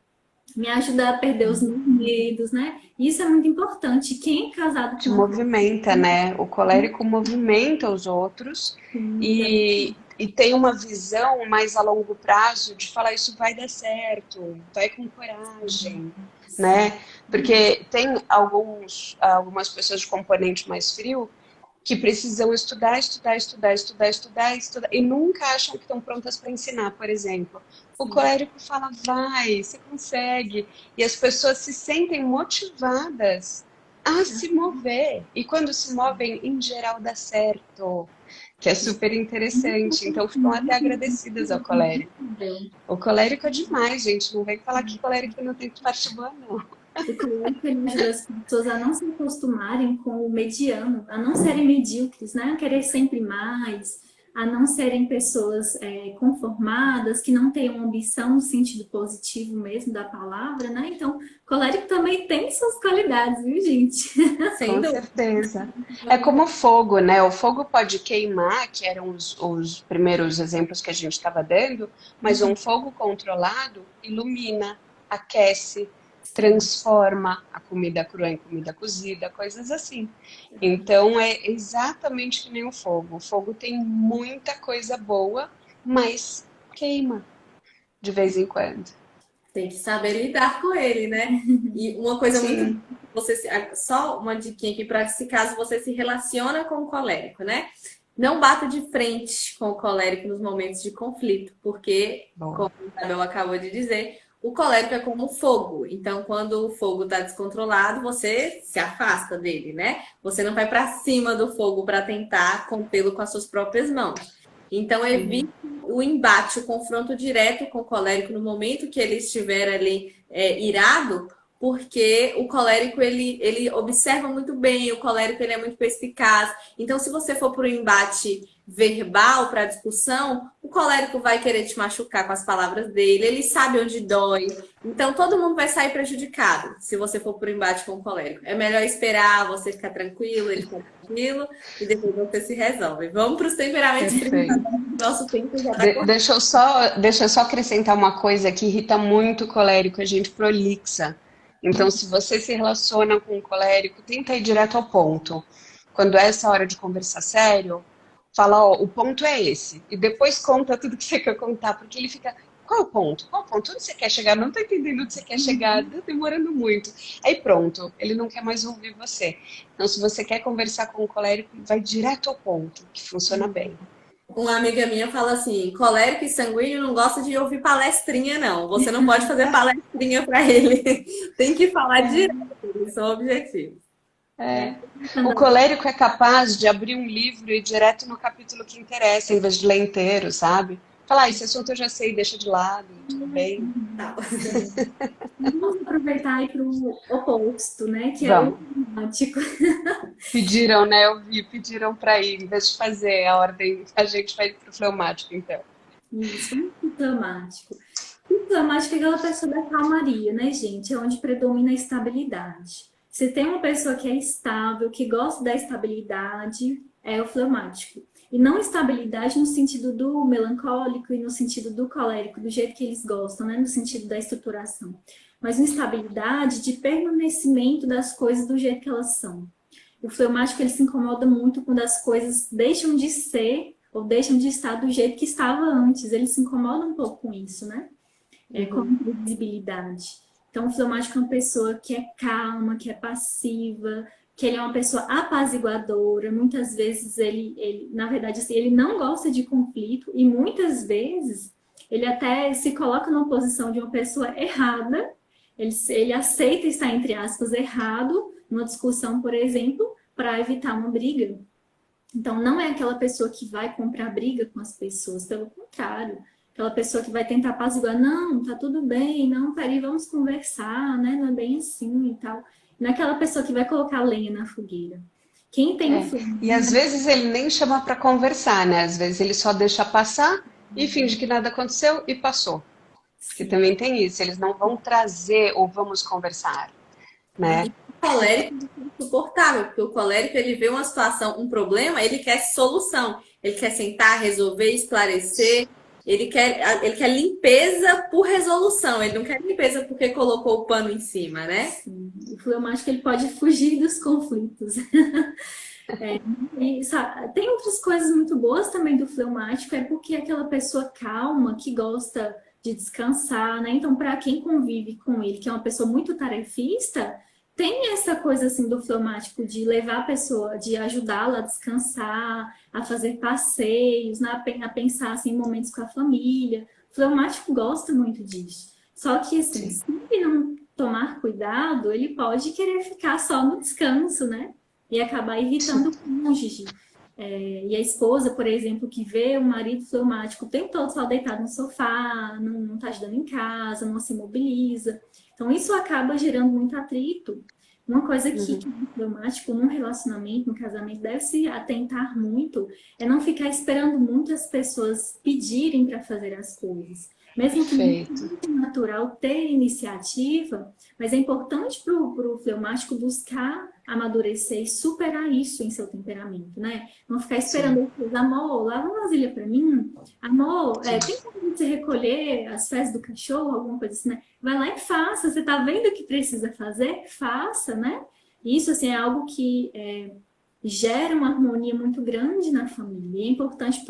me ajuda a perder os meus medos, né? Isso é muito importante. Quem é casado Te com uma movimenta, né? O colérico movimenta os outros família, e tem uma visão mais a longo prazo de falar isso vai dar certo, vai com coragem, né? Porque tem algumas pessoas de componente mais frio que precisam estudar, estudar, estudar, estudar, estudar, estudar, e nunca acham que estão prontas para ensinar, por exemplo. O colérico fala, vai, você consegue. E as pessoas se sentem motivadas a se mover. E quando se movem, em geral, dá certo. Que é super interessante. Então, ficam até agradecidas ao colérico. O colérico é demais, gente. Não vem falar que colérico não tem parte boa, não. o colérico ele ajuda as pessoas a não se acostumarem com o mediano, a não serem medíocres, né? A querer sempre mais, a não serem pessoas conformadas, que não tenham ambição no sentido positivo mesmo da palavra, né? Então, o colérico também tem suas qualidades, viu, gente? Sem Com dúvida. certeza. É como o fogo, né? O fogo pode queimar, que eram os primeiros exemplos que a gente estava dando, mas um fogo controlado ilumina, aquece, transforma a comida crua em comida cozida, coisas assim. Então é exatamente que nem o fogo. O fogo tem muita coisa boa, mas queima de vez em quando. Tem que saber lidar com ele, né? E uma coisa muito Sim, você só uma diquinha aqui para se caso você se relaciona com o colérico, né? Não bata de frente com o colérico nos momentos de conflito, porque, boa. como a Isabel acabou de dizer, o colérico é como o fogo. Então, quando o fogo está descontrolado, você se afasta dele, né? Você não vai para cima do fogo para tentar contê-lo com as suas próprias mãos. Então, evite o embate, o confronto direto com o colérico no momento que ele estiver ali irado, porque o colérico ele observa muito bem, o colérico ele é muito perspicaz. Então, se você for para o embate verbal, para a discussão, o colérico vai querer te machucar com as palavras dele, ele sabe onde dói. Então, todo mundo vai sair prejudicado se você for para o embate com o colérico. É melhor esperar você ficar tranquilo, ele ficar tranquilo, e depois você se resolve. Vamos para os temperamentos Perfeito. primários. Nosso tempo já está correndo. Deixa eu só acrescentar uma coisa que irrita muito o colérico, a gente prolixa. Então, se você se relaciona com um colérico, tenta ir direto ao ponto. Quando é essa hora de conversar sério, fala, ó, o ponto é esse. E depois conta tudo que você quer contar, porque ele fica, qual é o ponto? Qual é o ponto? Onde você quer chegar? Não tô entendendo onde você quer chegar, tá demorando muito. Aí pronto, ele não quer mais ouvir você. Então, se você quer conversar com um colérico, vai direto ao ponto, que funciona bem. Uma amiga minha fala assim: colérico e sanguíneo não gosta de ouvir palestrinha, não. Você não pode fazer palestrinha para ele. Tem que falar direto, eles são objetivos. É. O colérico é capaz de abrir um livro e ir direto no capítulo que interessa, em vez de ler inteiro, sabe? Falar, esse assunto eu já sei, deixa de lado, tudo bem. Tá. Vamos aproveitar e para o oposto, né? Que é o Vamos. romântico. Pediram, né? Eu vi, pediram para ir, em vez de fazer a ordem, a gente vai pro fleumático, então. Isso, muito dramático. O dramático é aquela pessoa da calmaria, né, gente? É onde predomina a estabilidade. Se tem uma pessoa que é estável, que gosta da estabilidade, é o fleumático. E não estabilidade no sentido do melancólico e no sentido do colérico, do jeito que eles gostam, né? No sentido da estruturação. Mas uma estabilidade de permanecimento das coisas do jeito que elas são. O fleumático ele se incomoda muito quando as coisas deixam de ser ou deixam de estar do jeito que estava antes. Ele se incomoda um pouco com isso, né? Com a imprevisibilidade. Então, o fleumático é uma pessoa que é calma, que é passiva, que ele é uma pessoa apaziguadora. Muitas vezes na verdade, assim, ele não gosta de conflito e muitas vezes ele até se coloca numa posição de uma pessoa errada. Ele aceita estar, entre aspas, errado numa discussão, por exemplo, para evitar uma briga. Então, não é aquela pessoa que vai comprar briga com as pessoas, pelo contrário. Aquela pessoa que vai tentar apaziguar, não, tá tudo bem, não, peraí, vamos conversar, né? Não é bem assim e tal. Não é aquela pessoa que vai colocar lenha na fogueira. Quem tem É. E às fleumático, vezes ele nem chama para conversar, né? Às vezes ele só deixa passar e finge que nada aconteceu e passou. Porque sim. também tem isso, eles não vão trazer ou vamos conversar, né? E o colérico é insuportável, porque o colérico ele vê uma situação, um problema, ele quer solução. Ele quer sentar, resolver, esclarecer. Ele quer limpeza por resolução. Ele não quer limpeza porque colocou o pano em cima, né? Sim. O fleumático ele pode fugir dos conflitos. E, tem outras coisas muito boas também do fleumático, é porque é aquela pessoa calma que gosta de descansar, né? Então, para quem convive com ele, que é uma pessoa muito tarefista, tem essa coisa assim do fleumático de levar a pessoa, de ajudá-la a descansar, a fazer passeios, né? A pensar assim, em momentos com a família. O fleumático gosta muito disso. Só que assim, Sim. se ele não tomar cuidado, ele pode querer ficar só no descanso, né? E acabar irritando o cônjuge. E a esposa, por exemplo, que vê o marido fleumático o tempo todo só deitado no sofá, não está ajudando em casa, não se mobiliza. Então, isso acaba gerando muito atrito. Uma coisa que o fleumático, num relacionamento, no casamento, deve se atentar muito é não ficar esperando muitas pessoas pedirem para fazer as coisas. Mesmo que Perfeito. muito natural ter iniciativa, mas é importante para o fleumático buscar amadurecer e superar isso em seu temperamento, né? Não ficar Sim, esperando depois, amor, lava uma vasilha para mim, amor, sim. tem como você recolher as fezes do cachorro, alguma coisa assim, né? Vai lá e faça, você tá vendo o que precisa fazer? Faça, né? Isso, assim, é algo que gera uma harmonia muito grande na família. E é importante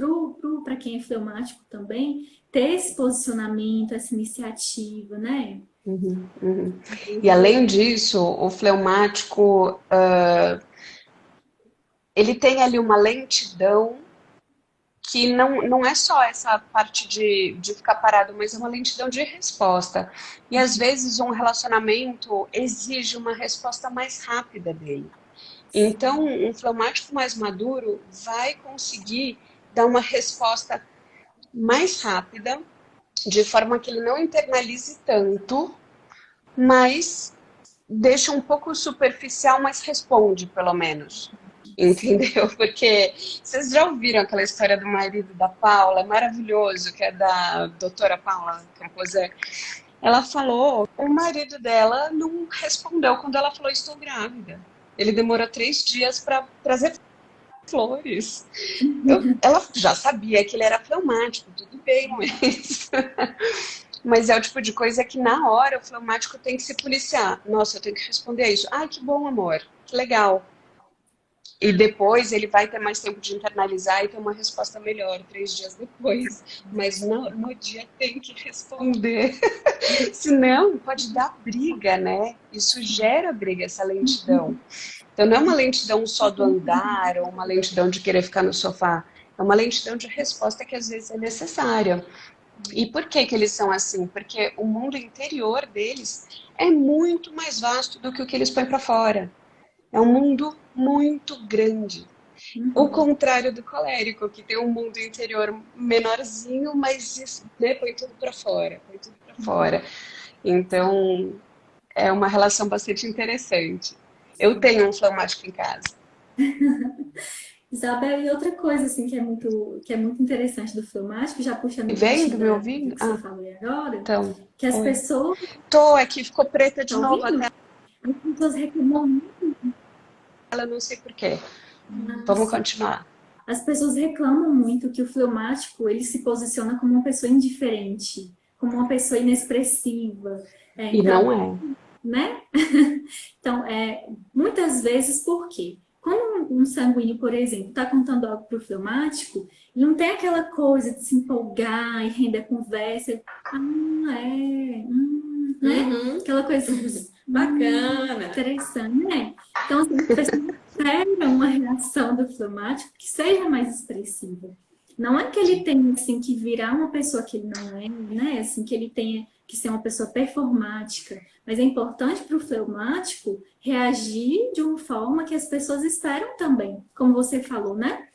para quem é fleumático também ter esse posicionamento, essa iniciativa, né? Uhum, uhum. Às E vezes além disso, o fleumático, ele tem ali uma lentidão que não é só essa parte de ficar parado, mas é uma lentidão de resposta. E às vezes um relacionamento exige uma resposta mais rápida dele. Então, um fleumático mais maduro vai conseguir dar uma resposta mais rápida, de forma que ele não internalize tanto, mas deixa um pouco superficial, mas responde, pelo menos. Entendeu? Porque vocês já ouviram aquela história do marido da Paula, é maravilhoso, que é da doutora Paula Camposer. Ela falou, o marido dela não respondeu quando ela falou estou grávida. Ele demorou 3 dias para trazer flores. Ela já sabia que ele era fleumático, tudo bem, mas é o tipo de coisa que na hora o fleumático tem que se policiar. Nossa, eu tenho que responder a isso. Ai, que bom, amor, que legal. E depois ele vai ter mais tempo de internalizar e ter uma resposta melhor 3 dias depois. Mas no dia tem que responder. Senão pode dar briga, né? Isso gera briga, essa lentidão. Então não é uma lentidão só do andar ou uma lentidão de querer ficar no sofá. É uma lentidão de resposta que às vezes é necessária. E por que que eles são assim? Porque o mundo interior deles é muito mais vasto do que o que eles põem para fora. É um mundo muito grande. O contrário do colérico, que tem um mundo interior menorzinho, mas né, põe tudo para fora, põe tudo para fora. Então, é uma relação bastante interessante. Eu tenho um fleumático em casa. Isabel, e outra coisa assim que é muito interessante do fleumático, já puxando o Vendo, ganchinho me do ouvindo? que você Ah, falou aí agora, então, que as oi. pessoas, Tô aqui, ficou preta de estão novo a ouvindo? tela, As pessoas reclamam não sei por quê. Vamos muito, continuar. as pessoas reclamam muito que o fleumático ele se posiciona como uma pessoa indiferente, como uma pessoa inexpressiva. E Então, não é. né? Então, muitas vezes, por quê? Quando um sanguíneo, por exemplo, está contando algo para o fleumático, ele não tem aquela coisa de se empolgar e render a conversa. Né? Uhum. Aquela coisa assim, Bacana. interessante, né? Então, assim, as pessoas esperam uma reação do fleumático que seja mais expressiva. Não é que ele tenha, assim, que virar uma pessoa que ele não é, né? Assim, que ele tenha que ser uma pessoa performática, mas é importante para o fleumático reagir de uma forma que as pessoas esperam também, como você falou, né?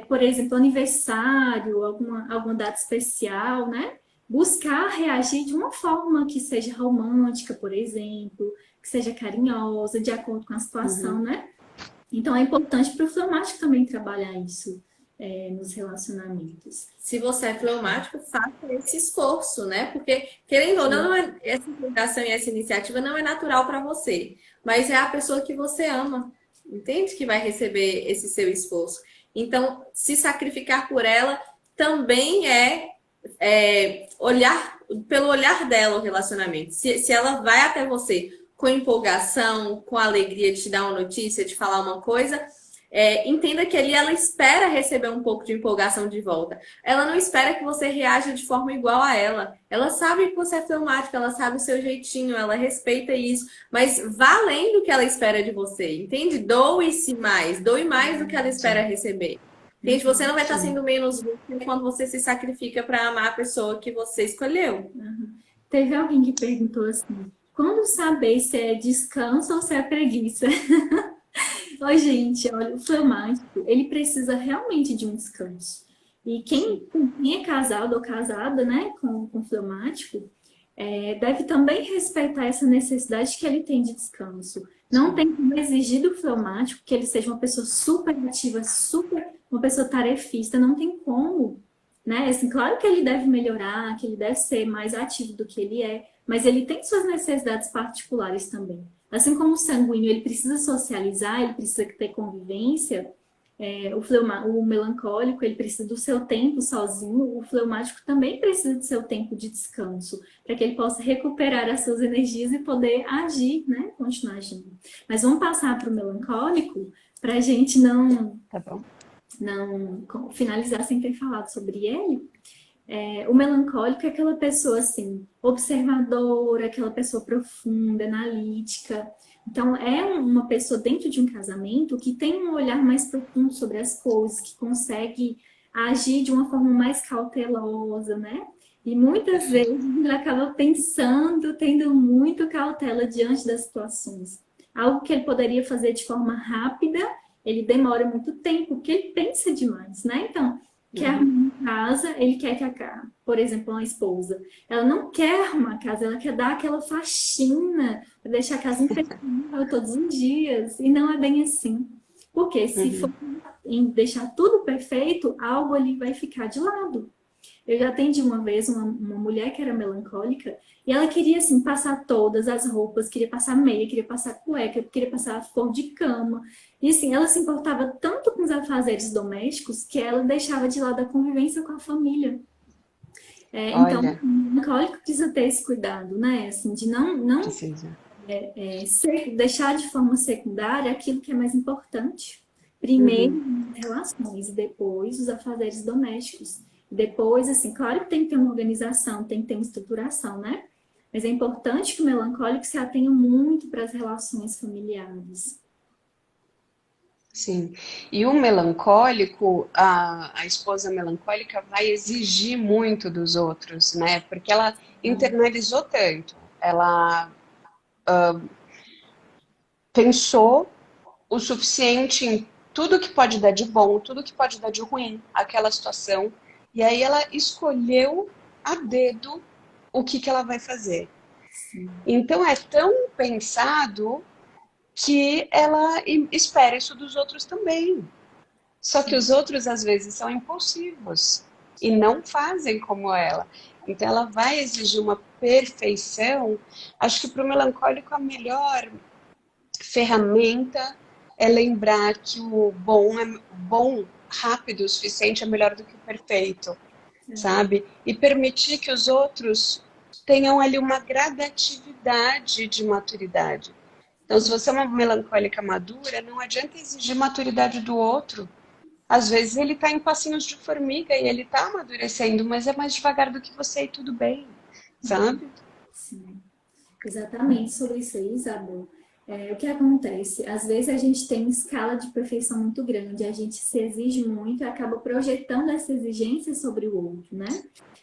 Por exemplo, aniversário, alguma data especial, né? Buscar reagir de uma forma que seja romântica, por exemplo, que seja carinhosa, de acordo com a situação, Uhum. né? Então é importante para o fleumático também trabalhar isso nos relacionamentos. Se você é fleumático, faça esse esforço, né? Porque, querendo ou não, essa empolgação e essa iniciativa não é natural para você, mas é a pessoa que você ama, entende? Que vai receber esse seu esforço. Então, se sacrificar por ela também olhar pelo olhar dela o relacionamento. Se ela vai até você com empolgação, com alegria de te dar uma notícia, de falar uma coisa, entenda que ali ela espera receber um pouco de empolgação de volta. Ela não espera que você reaja de forma igual a ela. Ela sabe que você é fleumática, ela sabe o seu jeitinho, ela respeita isso, mas vá além do que ela espera de você, entende? Doe-se mais, doe mais do que ela espera receber. Entende? Você não vai estar sendo menos útil quando você se sacrifica para amar a pessoa que você escolheu. Teve alguém que perguntou assim, quando saber se é descanso ou se é preguiça? Oi, gente, olha, o fleumático, ele precisa realmente de um descanso. E quem é casado ou casada, né, com fleumático, deve também respeitar essa necessidade que ele tem de descanso. Não tem como exigir do fleumático que ele seja uma pessoa super ativa, uma pessoa tarefista, não tem como, né? Assim, claro que ele deve melhorar, que ele deve ser mais ativo do que ele é, mas ele tem suas necessidades particulares também. Assim como o sanguíneo, ele precisa socializar, ele precisa ter convivência, o melancólico, ele precisa do seu tempo sozinho, o fleumático também precisa do seu tempo de descanso, para que ele possa recuperar as suas energias e poder agir, né? Continuar agindo. Mas vamos passar para o melancólico, para a gente não finalizar sem ter falado sobre ele. O melancólico é aquela pessoa assim, observadora, aquela pessoa profunda, analítica. Então, é uma pessoa dentro de um casamento que tem um olhar mais profundo sobre as coisas, que consegue agir de uma forma mais cautelosa, né? E muitas vezes ele acaba pensando, tendo muito cautela diante das situações. Algo que ele poderia fazer de forma rápida, ele demora muito tempo, porque ele pensa demais, né? Então, quer arrumar uma casa, ele quer que por exemplo, uma esposa, ela não quer arrumar a casa, ela quer dar aquela faxina, deixar a casa impecável todos os dias, e não é bem assim. Porque se for em deixar tudo perfeito, algo ali vai ficar de lado. Eu já atendi uma vez uma mulher que era melancólica e ela queria, assim, passar todas as roupas, queria passar meia, queria passar cueca, queria passar cor de cama. E, assim, ela se importava tanto com os afazeres domésticos que ela deixava de lado a convivência com a família. Então, o melancólico precisa ter esse cuidado, né? Assim, de não deixar de forma secundária aquilo que é mais importante. Primeiro, as relações, e depois os afazeres domésticos. Depois, assim, claro que tem que ter uma organização, tem que ter uma estruturação, né? Mas é importante que o melancólico se atenha muito para as relações familiares. Sim. E o melancólico, a esposa melancólica vai exigir muito dos outros, né? Porque ela internalizou tanto. Ela pensou o suficiente em tudo que pode dar de bom, tudo que pode dar de ruim, aquela situação. E aí ela escolheu a dedo o que ela vai fazer. Então é tão pensado que ela espera isso dos outros também. Só que os outros, às vezes, são impulsivos e não fazem como ela. Então ela vai exigir uma perfeição. Acho que para o melancólico a melhor ferramenta é lembrar que o bom rápido o suficiente é melhor do que o perfeito, sabe? E permitir que os outros tenham ali uma gradatividade de maturidade. Então, se você é uma melancólica madura, não adianta exigir maturidade do outro. Às vezes ele está em passinhos de formiga e ele está amadurecendo, mas é mais devagar do que você e tudo bem, sabe? Sim, exatamente sobre isso aí, Isabel. O que acontece? Às vezes a gente tem uma escala de perfeição muito grande, a gente se exige muito e acaba projetando essa exigência sobre o outro, né?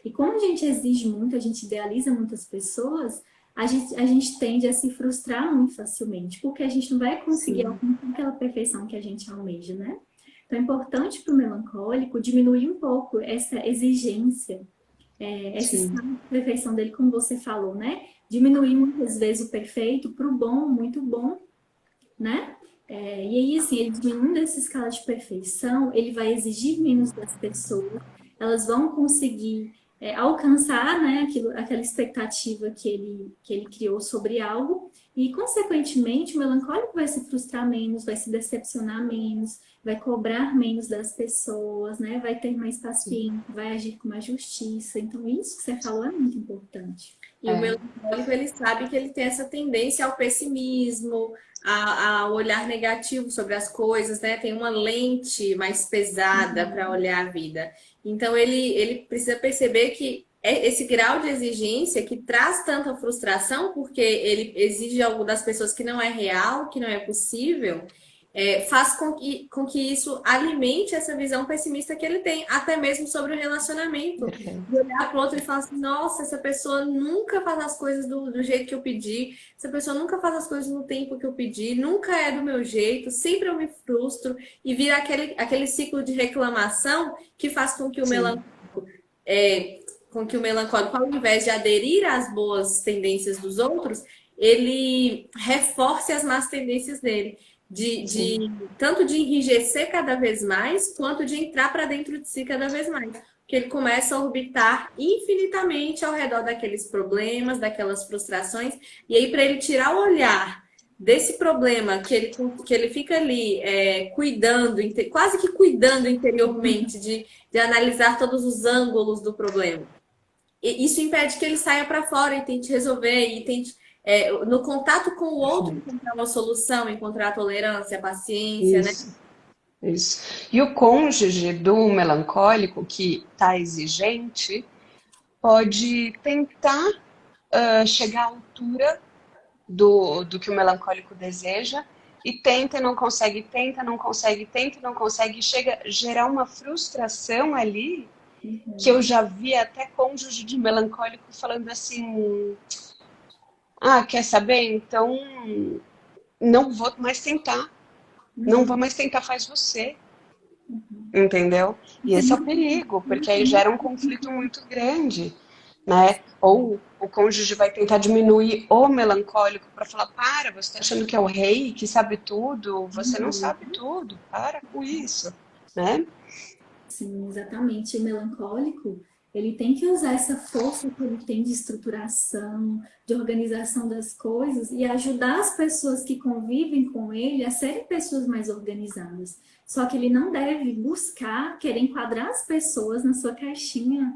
E como a gente exige muito, a gente idealiza muitas pessoas, a gente tende a se frustrar muito facilmente, porque a gente não vai conseguir alcançar aquela perfeição que a gente almeja, né? Então é importante para o melancólico diminuir um pouco essa exigência, essa escala de perfeição dele, como você falou, né? Diminuir muitas vezes o perfeito para o bom, muito bom, né? E aí, assim, ele diminuindo essa escala de perfeição, ele vai exigir menos das pessoas, elas vão conseguir alcançar, né, aquela expectativa que ele criou sobre algo, e, consequentemente, o melancólico vai se frustrar menos, vai se decepcionar menos, vai cobrar menos das pessoas, né, vai ter mais paciência, vai agir com mais justiça. Então, isso que você falou é muito importante. E o melancólico, ele sabe que ele tem essa tendência ao pessimismo, a olhar negativo sobre as coisas, né? Tem uma lente mais pesada para olhar a vida. Então, ele precisa perceber que esse grau de exigência que traz tanta frustração, porque ele exige algo das pessoas que não é real, que não é possível, faz com que isso alimente essa visão pessimista que ele tem, até mesmo sobre o relacionamento. De olhar para o outro e falar assim, nossa, essa pessoa nunca faz as coisas do jeito que eu pedi, essa pessoa nunca faz as coisas no tempo que eu pedi, nunca é do meu jeito, sempre eu me frustro, e vira aquele ciclo de reclamação que faz com que o melancólico, ao invés de aderir às boas tendências dos outros, ele reforce as más tendências dele. Tanto de enrijecer cada vez mais, quanto de entrar para dentro de si cada vez mais. Porque ele começa a orbitar infinitamente ao redor daqueles problemas, daquelas frustrações, e aí para ele tirar o olhar desse problema que ele fica ali cuidando, quase que cuidando interiormente, de analisar todos os ângulos do problema. E isso impede que ele saia para fora e tente resolver, e tente no contato com o outro, encontrar uma solução, encontrar a tolerância, a paciência, Isso, isso. E o cônjuge do melancólico que está exigente pode tentar chegar à altura do que o melancólico deseja e tenta e não consegue, tenta, não consegue, tenta e não consegue, chega a gerar uma frustração ali que eu já vi até cônjuge de melancólico falando assim, quer saber? Então não vou mais tentar. Não vou mais tentar, faz você. Entendeu? E esse é o perigo, porque aí gera um conflito muito grande, né? Ou o cônjuge vai tentar diminuir o melancólico para falar, para, você está achando que é o rei, que sabe tudo, você não sabe tudo, para com isso, né? Sim, exatamente. O melancólico, ele tem que usar essa força que ele tem de estruturação, de organização das coisas e ajudar as pessoas que convivem com ele a serem pessoas mais organizadas. Só que ele não deve buscar, querer enquadrar as pessoas na sua caixinha,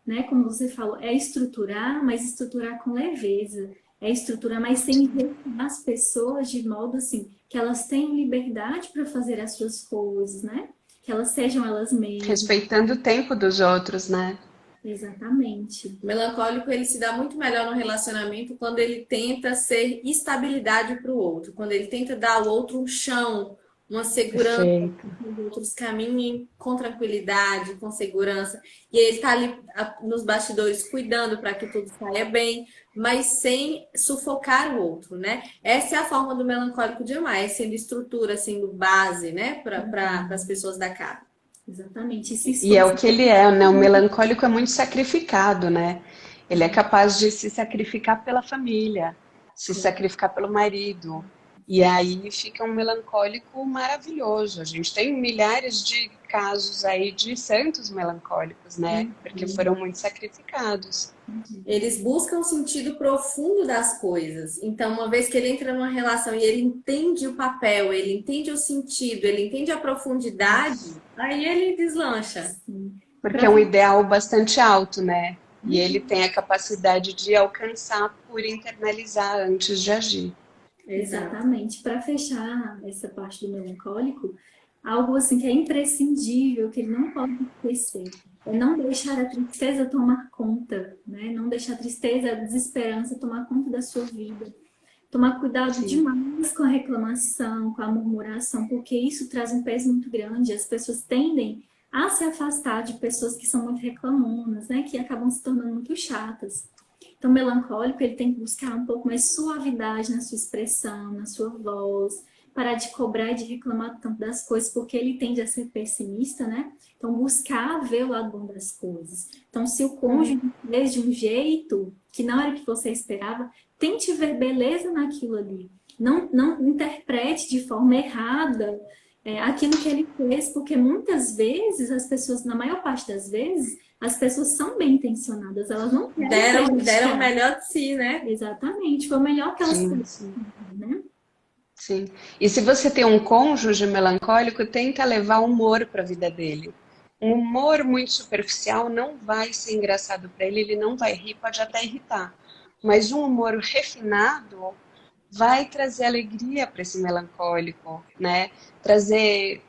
né? Como você falou, é estruturar, mas estruturar com leveza. É estruturar, mas sem envergonhar as pessoas de modo assim, que elas tenham liberdade para fazer as suas coisas, né? Que elas sejam elas mesmas. Respeitando o tempo dos outros, né? Exatamente. O melancólico, ele se dá muito melhor no relacionamento quando ele tenta ser estabilidade para o outro, quando ele tenta dar ao outro um chão, uma segurança, que os outros caminhem com tranquilidade, com segurança. E ele está ali nos bastidores cuidando para que tudo saia bem, mas sem sufocar o outro, né? Essa é a forma do melancólico de amar, sendo estrutura, sendo base, né, para as pessoas da casa. Exatamente. E é o que ele é, né? O melancólico é muito sacrificado, né? Ele é capaz de se sacrificar pela família, se sacrificar pelo marido. E aí fica um melancólico maravilhoso. A gente tem milhares de casos aí de santos melancólicos, né? Porque foram muito sacrificados. Eles buscam o sentido profundo das coisas. Então, uma vez que ele entra numa relação e ele entende o papel, ele entende o sentido, ele entende a profundidade, aí ele deslancha. Porque é um ideal bastante alto, né? E ele tem a capacidade de alcançar por internalizar antes de agir. Exatamente. Para fechar essa parte do melancólico, algo assim que é imprescindível, que ele não pode esquecer, é não deixar a tristeza tomar conta, né? Não deixar a tristeza, a desesperança tomar conta da sua vida. Tomar cuidado demais com a reclamação, com a murmuração, porque isso traz um peso muito grande. As pessoas tendem a se afastar de pessoas que são muito reclamonas, né? Que acabam se tornando muito chatas. Então, o melancólico, ele tem que buscar um pouco mais suavidade na sua expressão, na sua voz, parar de cobrar e de reclamar tanto das coisas, porque ele tende a ser pessimista, né? Então, buscar ver o lado bom das coisas. Então, se o cônjuge fez de um jeito que não era o que você esperava, tente ver beleza naquilo ali. não interprete de forma errada aquilo que ele fez, porque muitas vezes as pessoas, na maior parte das vezes, as pessoas são bem intencionadas, elas não querem Deram o prejudicar. melhor de si, né? Exatamente, foi o melhor que elas Sim, puderam, sim, né? sim. E se você tem um cônjuge melancólico, tenta levar humor para a vida dele. Um humor muito superficial não vai ser engraçado para ele, ele não vai rir, pode até irritar. Mas um humor refinado vai trazer alegria para esse melancólico, né? Trazer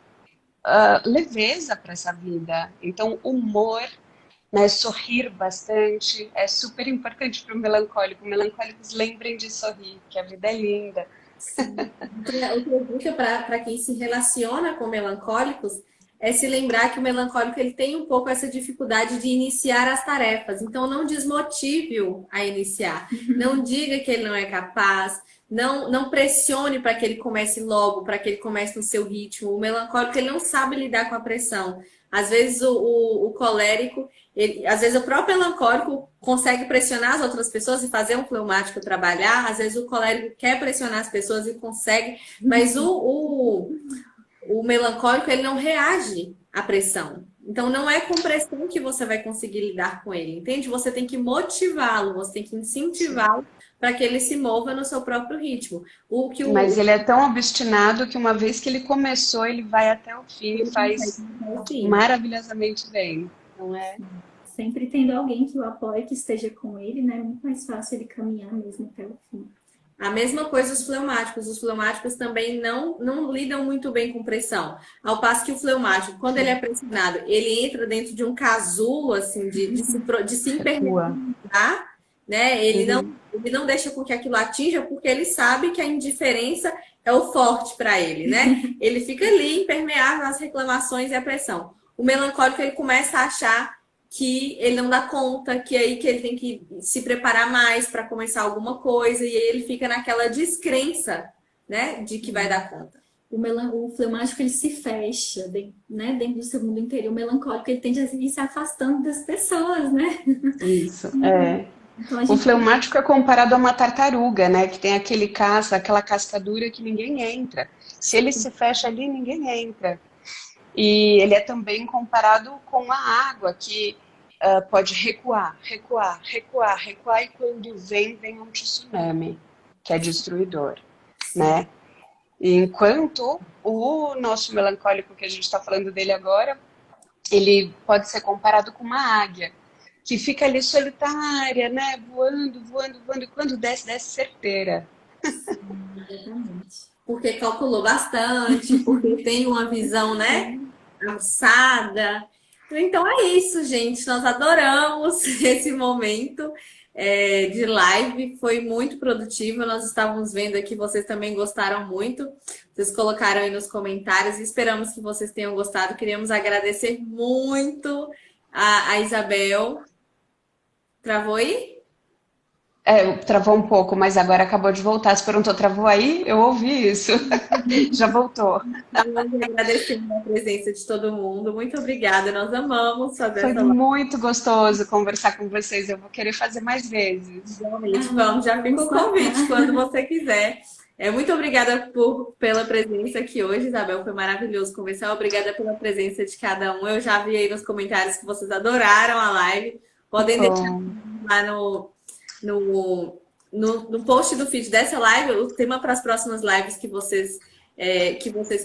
leveza para essa vida. Então, humor, né? Sorrir bastante é super importante para o melancólico. Melancólicos, lembrem de sorrir, que a vida é linda. Sim. Outra dica para quem se relaciona com melancólicos é se lembrar que o melancólico ele tem um pouco essa dificuldade de iniciar as tarefas. Então, não desmotive-o a iniciar. Não diga que ele não é capaz. Não pressione para que ele comece logo, para que ele comece no seu ritmo. O melancólico ele não sabe lidar com a pressão. Às vezes o colérico, às vezes o próprio melancólico consegue pressionar as outras pessoas e fazer um fleumático trabalhar. Às vezes o colérico quer pressionar as pessoas e consegue, mas o melancólico ele não reage à pressão. Então não é com pressão que você vai conseguir lidar com ele, entende? Você tem que motivá-lo, você tem que incentivá-lo para que ele se mova no seu próprio ritmo. Mas ele é tão obstinado que uma vez que ele começou, ele vai até o fim e Ele consegue faz até o fim. maravilhosamente bem, não é? Sempre tendo alguém que o apoie, que esteja com ele, né? É muito mais fácil ele caminhar mesmo até o fim. A mesma coisa os fleumáticos. Os fleumáticos também não lidam muito bem com pressão. Ao passo que o fleumático, quando ele é pressionado, ele entra dentro de um casulo, assim, de se Recua. impermeabilizar, né? Ele não deixa com que aquilo atinja, porque ele sabe que a indiferença é o forte para ele, né? Ele fica ali impermeável às reclamações e à pressão. O melancólico, ele começa a achar que ele não dá conta, que aí que ele tem que se preparar mais para começar alguma coisa, e aí ele fica naquela descrença, né, de que vai dar conta. O fleumático ele se fecha, né, dentro do seu mundo interior. O melancólico ele tende a ir se afastando das pessoas, né? Isso, é. Então a O gente fleumático é comparado a uma tartaruga, né? Que tem aquela casca dura que ninguém entra. Se ele se fecha ali, ninguém entra. E ele é também comparado com a água, que pode recuar, recuar, recuar, recuar, e quando vem um tsunami, que é destruidor, né? E enquanto o nosso melancólico, que a gente está falando dele agora, ele pode ser comparado com uma águia, que fica ali solitária, né? Voando, voando, voando, e quando desce, desce certeira. exatamente. Porque calculou bastante, porque tem uma visão, né, aguçada. Então é isso, gente. Nós adoramos esse momento de live. Foi muito produtivo. Nós estávamos vendo aqui, vocês também gostaram muito. Vocês colocaram aí nos comentários. Esperamos que vocês tenham gostado. Queríamos agradecer muito a Isabel. Travou aí? Travou um pouco, mas agora acabou de voltar. Você perguntou, travou aí? Eu ouvi isso. Já voltou. Estamos agradecendo a presença de todo mundo. Muito obrigada. Nós amamos fazer Foi essa live. muito gostoso conversar com vocês. Eu vou querer fazer mais vezes. Realmente, vamos, já fica o convite quando você quiser. Muito obrigada pela presença aqui hoje, Isabel. Foi maravilhoso conversar. Obrigada pela presença de cada um. Eu já vi aí nos comentários que vocês adoraram a live. Podem deixar Bom, lá no post do feed dessa live o tema para as próximas lives que vocês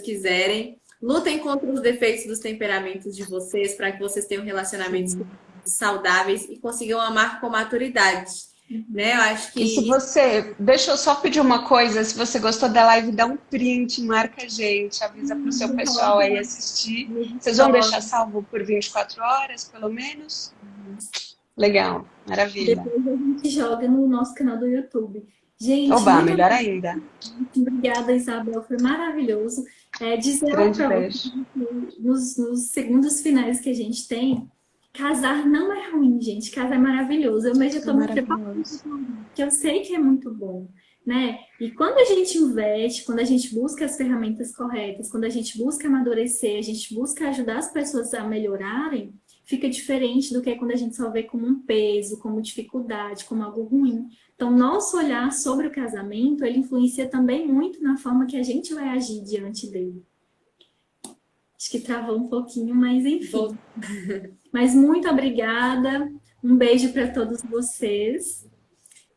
quiserem. Lutem contra os defeitos dos temperamentos de vocês para que vocês tenham relacionamentos saudáveis e consigam amar com maturidade. Né? Eu acho que. e se você. Deixa eu só pedir uma coisa. Se você gostou da live, dá um print, marca a gente, avisa para o seu pessoal aí assistir. Vocês vão deixar salvo por 24 horas, pelo menos? Legal, maravilha. Depois a gente joga no nosso canal do YouTube. Gente, Oba, muito melhor ainda. obrigada, Isabel. Foi maravilhoso. Dizer Grande para beijo. nos segundos finais que a gente tem, casar não é ruim, gente. Casar é maravilhoso. Eu mesmo estou me preparando, porque eu sei que é muito bom, né? E quando a gente investe, quando a gente busca as ferramentas corretas, quando a gente busca amadurecer, a gente busca ajudar as pessoas a melhorarem, fica diferente do que quando a gente só vê como um peso, como dificuldade, como algo ruim. Então, nosso olhar sobre o casamento, ele influencia também muito na forma que a gente vai agir diante dele. Acho que travou um pouquinho, mas enfim. Mas muito obrigada. Um beijo para todos vocês.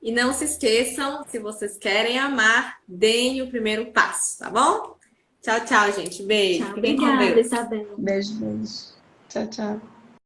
E não se esqueçam, se vocês querem amar, deem o primeiro passo, tá bom? Tchau, tchau, gente. Beijo. Tchau. Fiquem com Obrigada, Deus. Isabel. Beijo, beijo. Tchau, tchau.